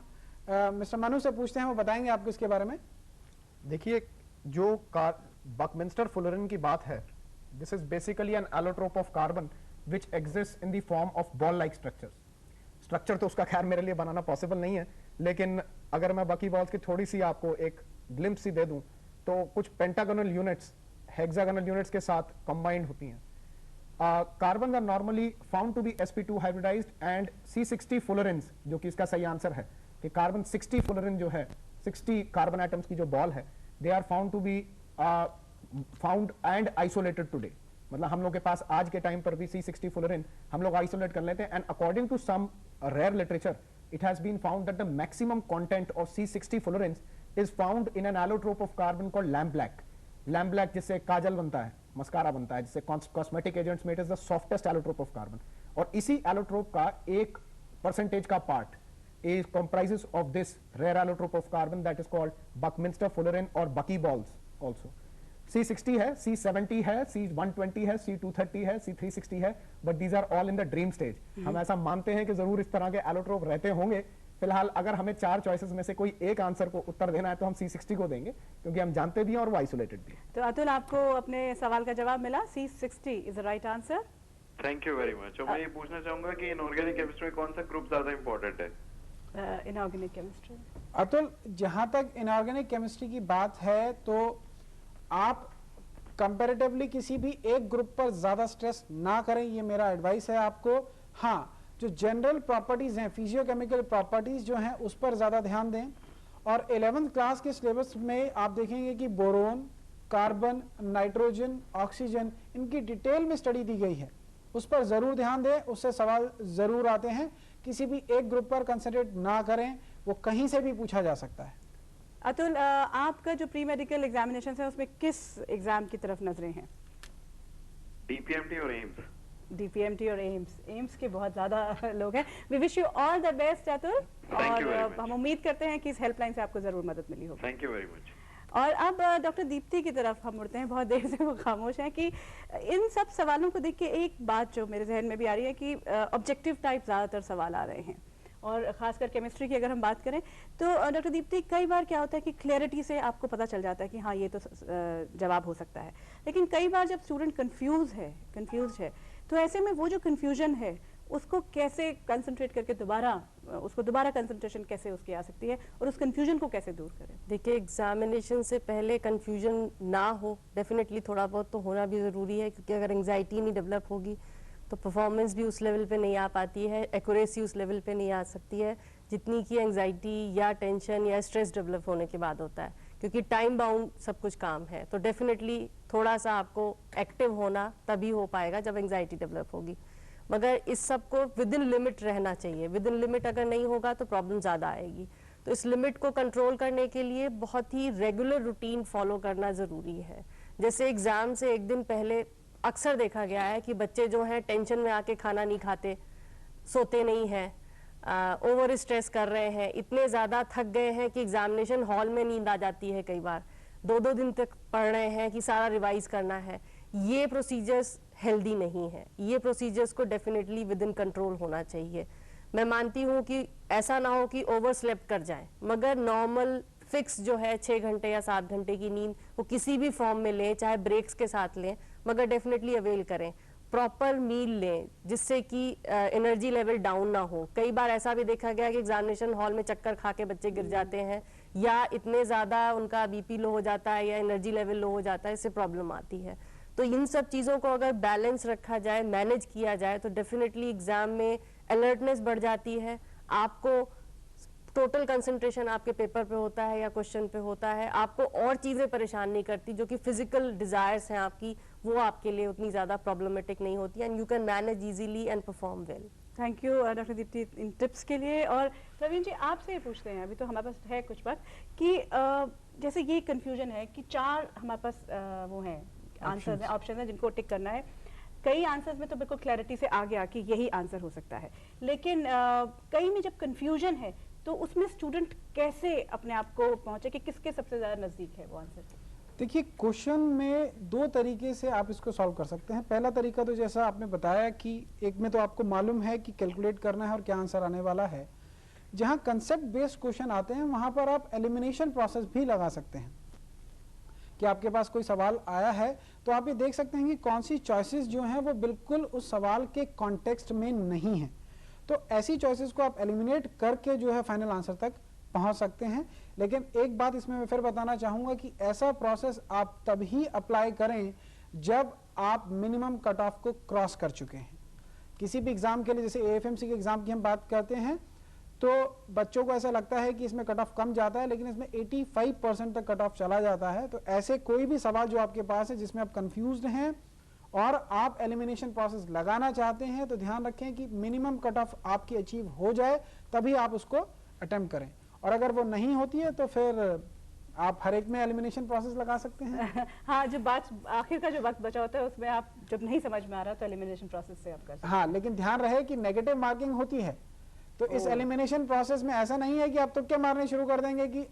मिस्टर मनु से पूछते हैं, वो बताएंगे आपको इसके बारे में। देखिए, जो बकमिंस्टर फुलरीन की बात है, this is basically N allotrope of carbon which exist in the form of ball like structures. Structure तो उसका खैर मेरे लिए बनाना पॉसिबल नहीं है, लेकिन अगर मैं बकी बॉल्स की थोड़ी सी आपको एक ग्लिम्प्स सी दे दूं तो कुछ पेंटागोनल यूनिट्स हेक्सागोनल यूनिट्स के साथ कंबाइंड होती हैं। Carbon are normally found to be sp2 hybridised and C60 fullerenes, जो कि इसका सही आंसर है कि कार्बन 60 फुलरिन जो है, 60 कार्बन एटम्स की जो बॉल है, they are found to be found and isolated today. मतलब हम लोग के पास आज के टाइम पर भी C60 फुलरिन हम लोग आइसोलेट कर लेते हैं, and according to some rare literature it has been found that the maximum content of C60 fullerenes is found in an allotrope of carbon called lamp black. Lamp black जिससे काजल बनता है, mascara बनता है, जिससे cosmetic agents में it is the softest allotrope of carbon. और इसी allotrope का एक percentage का part is comprises of this rare allotrope of carbon that is called Buckminster fullerene or bucky balls also. C60 है, C70 है, C120 है, C230 है, C360 है, but these are all in the dream stage. हम ऐसा मानते हैं कि जरूर इस तरह के एलोट्रोप रहते होंगे। फिलहाल अगर हमें 4 चॉइसेस में से कोई एक आंसर को उत्तर देना है तो हम C60 को देंगे, क्योंकि हम जानते भी हैं और वो आइसोलेटेड भी है। तो अतुल, आपको अपने सवाल का जवाब मिला, C60 is the right answer. Thank you very much. और मैं ये पूछना चाहूंगा कि इनऑर्गेनिक केमिस्ट्री में कौन सा ग्रुप ज्यादा इंपॉर्टेंट है? Inorganic chemistry. अतुल, जहां तक इनऑर्गेनिक केमिस्ट्री की बात है तो आप कंपैरेटिवली किसी भी एक ग्रुप पर ज्यादा स्ट्रेस ना करें, ये मेरा एडवाइस है आपको। हाँ, जो जनरल प्रॉपर्टीज हैं, फिजियोकेमिकल प्रॉपर्टीज जो हैं, उस पर ज्यादा ध्यान दें। और 11th क्लास के सिलेबस में आप देखेंगे कि बोरोन, कार्बन, नाइट्रोजन, ऑक्सीजन, इनकी डिटेल में स्टडी दी गई है, उस पर जरूर ध्यान दें, उससे सवाल जरूर आते हैं। किसी भी एक ग्रुप पर कंसंट्रेट ना करें, वो कहीं से भी पूछा जा सकता है। अतुल, आपका जो प्री मेडिकल एग्जामिनेशन है उसमें किस एग्जाम की तरफ नजरें हैं? DPMT और एम्स। DPMT और एम्स के बहुत ज्यादा लोग हैं। We wish you all the best Atul, और हम उम्मीद करते हैं कि इस हेल्पलाइन से आपको जरूर मदद मिली होगी। Thank you very much. और अब डॉक्टर दीप्ति की तरफ हम मुड़ते हैं। बहुत देर से वो खामोश हैं कि इन सब सवालों को देख के एक बात जो मेरे जहन में भी आ रही है कि ऑब्जेक्टिव टाइप ज़्यादातर सवाल आ रहे हैं, और खासकर केमिस्ट्री की अगर हम बात करें तो डॉक्टर दीप्ति, कई बार क्या होता है कि क्लैरिटी से आपको पता चल जाता है कि हाँ ये तो जवाब हो सकता है, लेकिन कई बार जब स्टूडेंट कंफ्यूज है तो ऐसे में वो जो कंफ्यूजन है उसको कैसे कंसंट्रेट करके दोबारा कंसंट्रेशन कैसे उसकी आ सकती है, और उस कंफ्यूजन को कैसे दूर करें? देखिए, एग्जामिनेशन से पहले कंफ्यूजन ना हो, डेफिनेटली थोड़ा बहुत तो होना भी ज़रूरी है, क्योंकि अगर एंग्जाइटी नहीं डेवलप होगी तो परफॉर्मेंस भी उस लेवल पे नहीं आ पाती है, एक्यूरेसी उस लेवल पे नहीं आ सकती है जितनी की एंग्जाइटी या टेंशन या स्ट्रेस डेवलप होने के बाद होता है, क्योंकि टाइम बाउंड सब कुछ काम है। तो डेफिनेटली थोड़ा सा आपको एक्टिव होना तभी हो पाएगा जब एंग्जाइटी डेवलप होगी, मगर इस सब को विद इन लिमिट रहना चाहिए। विद इन लिमिट अगर नहीं होगा तो प्रॉब्लम ज़्यादा आएगी। तो इस लिमिट को कंट्रोल करने के लिए बहुत ही रेगुलर रूटीन फॉलो करना ज़रूरी है। जैसे एग्ज़ाम से एक दिन पहले अक्सर देखा गया है कि बच्चे जो हैं टेंशन में आके खाना नहीं खाते, सोते नहीं हैं, ओवर स्ट्रेस कर रहे हैं, इतने ज़्यादा थक गए हैं कि एग्जामिनेशन हॉल में नींद आ जाती है, कई बार 2-2 दिन तक पढ़ रहे हैं कि सारा रिवाइज करना है। ये प्रोसीजर्स हेल्दी नहीं है, ये प्रोसीजर्स को डेफिनेटली विद इन कंट्रोल होना चाहिए। मैं मानती हूँ कि ऐसा ना हो कि ओवर स्लेप्ट कर जाए, मगर नॉर्मल फिक्स जो है 6 घंटे या 7 घंटे की नींद वो किसी भी फॉर्म में लें, चाहे ब्रेक्स के साथ लें, मगर डेफिनेटली अवेल करें। प्रॉपर मील लें जिससे कि एनर्जी लेवल डाउन ना हो। कई बार ऐसा भी देखा गया कि एग्जामिनेशन हॉल में चक्कर खा के बच्चे गिर जाते हैं, या इतने ज़्यादा उनका बीपी लो हो जाता है या एनर्जी लेवल लो हो जाता है, इससे प्रॉब्लम आती है। तो इन सब चीज़ों को अगर बैलेंस रखा जाए, मैनेज किया जाए, तो डेफिनेटली एग्जाम में अलर्टनेस बढ़ जाती है, आपको टोटल कंसंट्रेशन आपके पेपर पे होता है या क्वेश्चन पे होता है, आपको और चीजें परेशान नहीं करती, जो कि फिजिकल डिजायर्स हैं आपकी, वो आपके लिए उतनी ज्यादा प्रॉब्लमेटिक नहीं होती, and you can manage easily and perform well. Thank you doctor Deepti in tips के लिए। और प्रवीण जी, आपसे ये पूछते हैं, अभी तो हमारे पास है कुछ वक्त, कि जैसे ये कंफ्यूजन है कि 4 हमारे पास वो हैं आंसर हैं, ऑप्शन है जिनको टिक करना है। कई आंसर्स में तो बिल्कुल क्लैरिटी से आ गया कि यही आंसर हो सकता है, लेकिन कई में जब कंफ्यूजन है तो उसमें स्टूडेंट कैसे अपने आप को पहुंचे कि किसके सबसे ज्यादा नजदीक है वो आंसर? देखिए, क्वेश्चन में 2 तरीके से आप इसको सॉल्व कर सकते हैं। पहला तरीका तो जैसा आपने बताया कि एक में तो आपको मालूम है कि कैलकुलेट करना है और क्या आंसर आने वाला है। जहां कंसेप्ट बेस्ड क्वेश्चन आते हैं वहां पर आप एलिमिनेशन प्रोसेस भी लगा सकते हैं कि आपके पास कोई सवाल आया है तो आप ये देख सकते हैं कि कौन सी चॉइसेस जो हैं वो बिल्कुल उस सवाल के कॉन्टेक्स्ट में नहीं है, तो ऐसी चॉइसेस को आप एलिमिनेट करके जो है फाइनल आंसर तक पहुंच सकते हैं। लेकिन एक बात इसमें मैं फिर बताना चाहूंगा कि ऐसा प्रोसेस आप तभी अप्लाई करें जब आप मिनिमम कट ऑफ को क्रॉस कर चुके हैं। किसी भी एग्जाम के लिए, जैसे AFMC के एग्जाम की हम बात करते हैं, तो बच्चों को ऐसा लगता है कि इसमें कट ऑफ कम जाता है, लेकिन इसमें 85% तक कट ऑफ चला जाता है। तो ऐसे कोई भी सवाल जो आपके पास है जिसमें आप कंफ्यूज्ड हैं और आप एलिमिनेशन प्रोसेस लगाना चाहते हैं, तो ध्यान रखें कि मिनिमम कट ऑफ आपकी अचीव हो जाए तभी आप उसको अटेम्प्ट करें, और अगर वो नहीं होती है तो फिर आप हर एक में एलिमिनेशन प्रोसेस लगा सकते हैं। हाँ, जो बात आखिर का जो वक्त बचा होता है उसमें आप जब नहीं समझ में आ रहा तो एलिमिनेशन प्रोसेस से आप कर सकते हैं। हाँ, लेकिन ध्यान रहे कि नेगेटिव मार्किंग होती है, तो इस एलिमिनेशन प्रोसेस में ऐसा नहीं है कि आप तुक्के मारने शुरू कर देंगे कि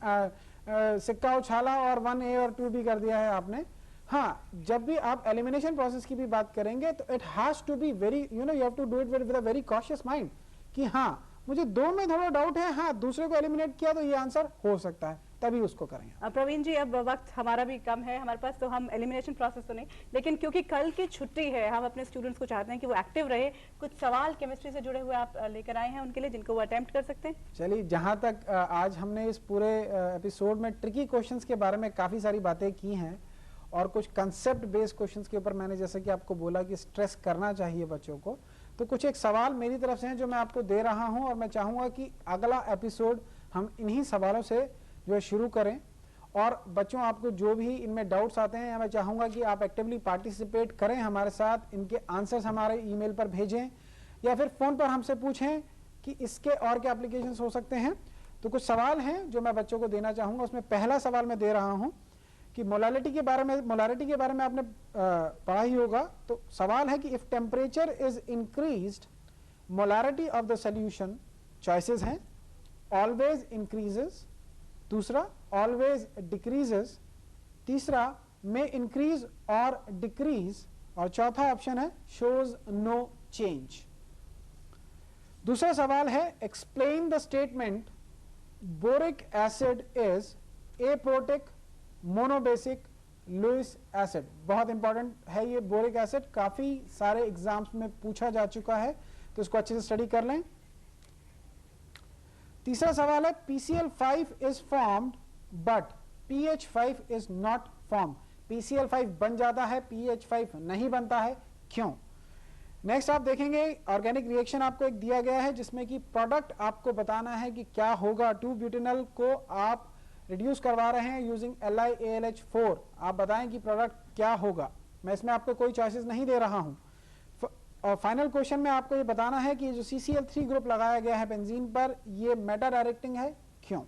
सिक्का उछाला और 1A और 2B कर दिया है आपने। हाँ, जब भी आप एलिमिनेशन प्रोसेस की भी बात करेंगे तो it has to be very, you have to do it with a very cautious mind कि हाँ, मुझे 2 में थोड़ा डाउट है, हाँ दूसरे को एलिमिनेट किया तो ये आंसर हो सकता है, तभी उसको करेंगे। प्रवीण जी, अब वक्त हमारा भी कम है हमारे पास, तो हम एलिमिनेशन प्रोसेस तो नहीं, लेकिन क्योंकि कल की छुट्टी है, हम अपने स्टूडेंट्स को चाहते हैं कि वो एक्टिव रहे। कुछ सवाल केमिस्ट्री से जुड़े हुए आप लेकर आए हैं उनके लिए, जिनको वो अटेम्प्ट कर सकते हैं। चलिए, जहां तक आज हमने इस पूरे एपिसोड में ट्रिकी क्वेश्चंस के बारे में काफ़ी सारी बातें की हैं, और कुछ कंसेप्ट बेस्ड क्वेश्चंस के ऊपर मैंने जैसे कि आपको बोला कि स्ट्रेस करना चाहिए बच्चों को, तो कुछ एक सवाल मेरी तरफ से हैं जो मैं आपको दे रहा हूं, और मैं चाहूँगा कि अगला एपिसोड हम इन्हीं सवालों से जो है शुरू करें। और बच्चों, आपको जो भी इनमें डाउट्स आते हैं, मैं चाहूँगा कि आप एक्टिवली पार्टिसिपेट करें हमारे साथ, इनके आंसर्स हमारे ईमेल पर भेजें या फिर फ़ोन पर हमसे पूछें कि इसके और क्या एप्लीकेशंस हो सकते हैं। तो कुछ सवाल हैं जो मैं बच्चों को देना चाहूँगा। उसमें पहला सवाल मैं दे रहा हूँ कि मोलारिटी के बारे में आपने पढ़ा ही होगा। तो सवाल है कि if temperature is increased, molarity of the solution, choices हैं ऑलवेज इंक्रीजेस, दूसरा ऑलवेज डिक्रीजेस, तीसरा में इंक्रीज और डिक्रीज, और चौथा ऑप्शन है शोज नो चेंज। दूसरा सवाल है explain the statement boric acid is aprotic, monobasic, Lewis acid. बहुत इंपॉर्टेंट है ये बोरिक एसिड, काफी सारे एग्जाम्स में पूछा जा चुका है, तो इसको अच्छे से स्टडी कर लें। तीसरा सवाल है PCl5 is formed but PH5 is not form. PCl5 बन जाता है, PH5 नहीं बनता है, क्यों? नेक्स्ट आप देखेंगे ऑर्गेनिक रिएक्शन आपको एक दिया गया है जिसमें कि प्रोडक्ट आपको बताना है कि क्या होगा। 2-ब्यूटेनॉल को आप रिड्यूस करवा रहे हैं यूजिंग LiAlH4, आप बताएं कि प्रोडक्ट क्या होगा। मैं इसमें आपको कोई चॉइसेस नहीं दे रहा हूं। और फाइनल क्वेश्चन में आपको ये बताना है कि जो CCl3 ग्रुप लगाया गया है बेंजीन पर, ये मेटा डायरेक्टिंग है, क्यों?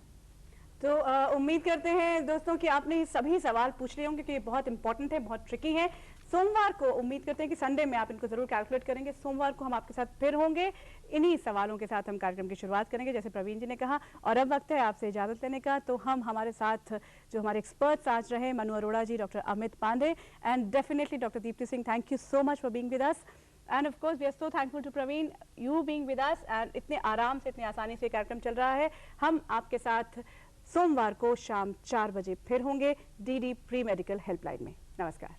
तो उम्मीद करते हैं दोस्तों कि आपने सभी सवाल पूछ लिए होंगे, क्योंकि ये बहुत इंपॉर्टेंट है, बहुत ट्रिकी है। सोमवार को उम्मीद करते हैं कि संडे में आप इनको जरूर कैलकुलेट करेंगे। सोमवार को हम आपके साथ फिर होंगे, इन्हीं सवालों के साथ हम कार्यक्रम की शुरुआत करेंगे जैसे प्रवीण जी ने कहा। और अब वक्त है आपसे इजाजत लेने का, तो हम हमारे साथ जो हमारे एक्सपर्ट्स आज रहे, Manu Arora ji, doctor Amit Pandey and definitely doctor Deepti Singh, thank you so much for being with us. And of course we are so thankful to Praveen, you being with us, and इतने आराम से, इतनी आसानी से कार्यक्रम चल रहा है। हम आपके साथ सोमवार को शाम 4 बजे फिर होंगे DD प्री मेडिकल हेल्पलाइन में। नमस्कार।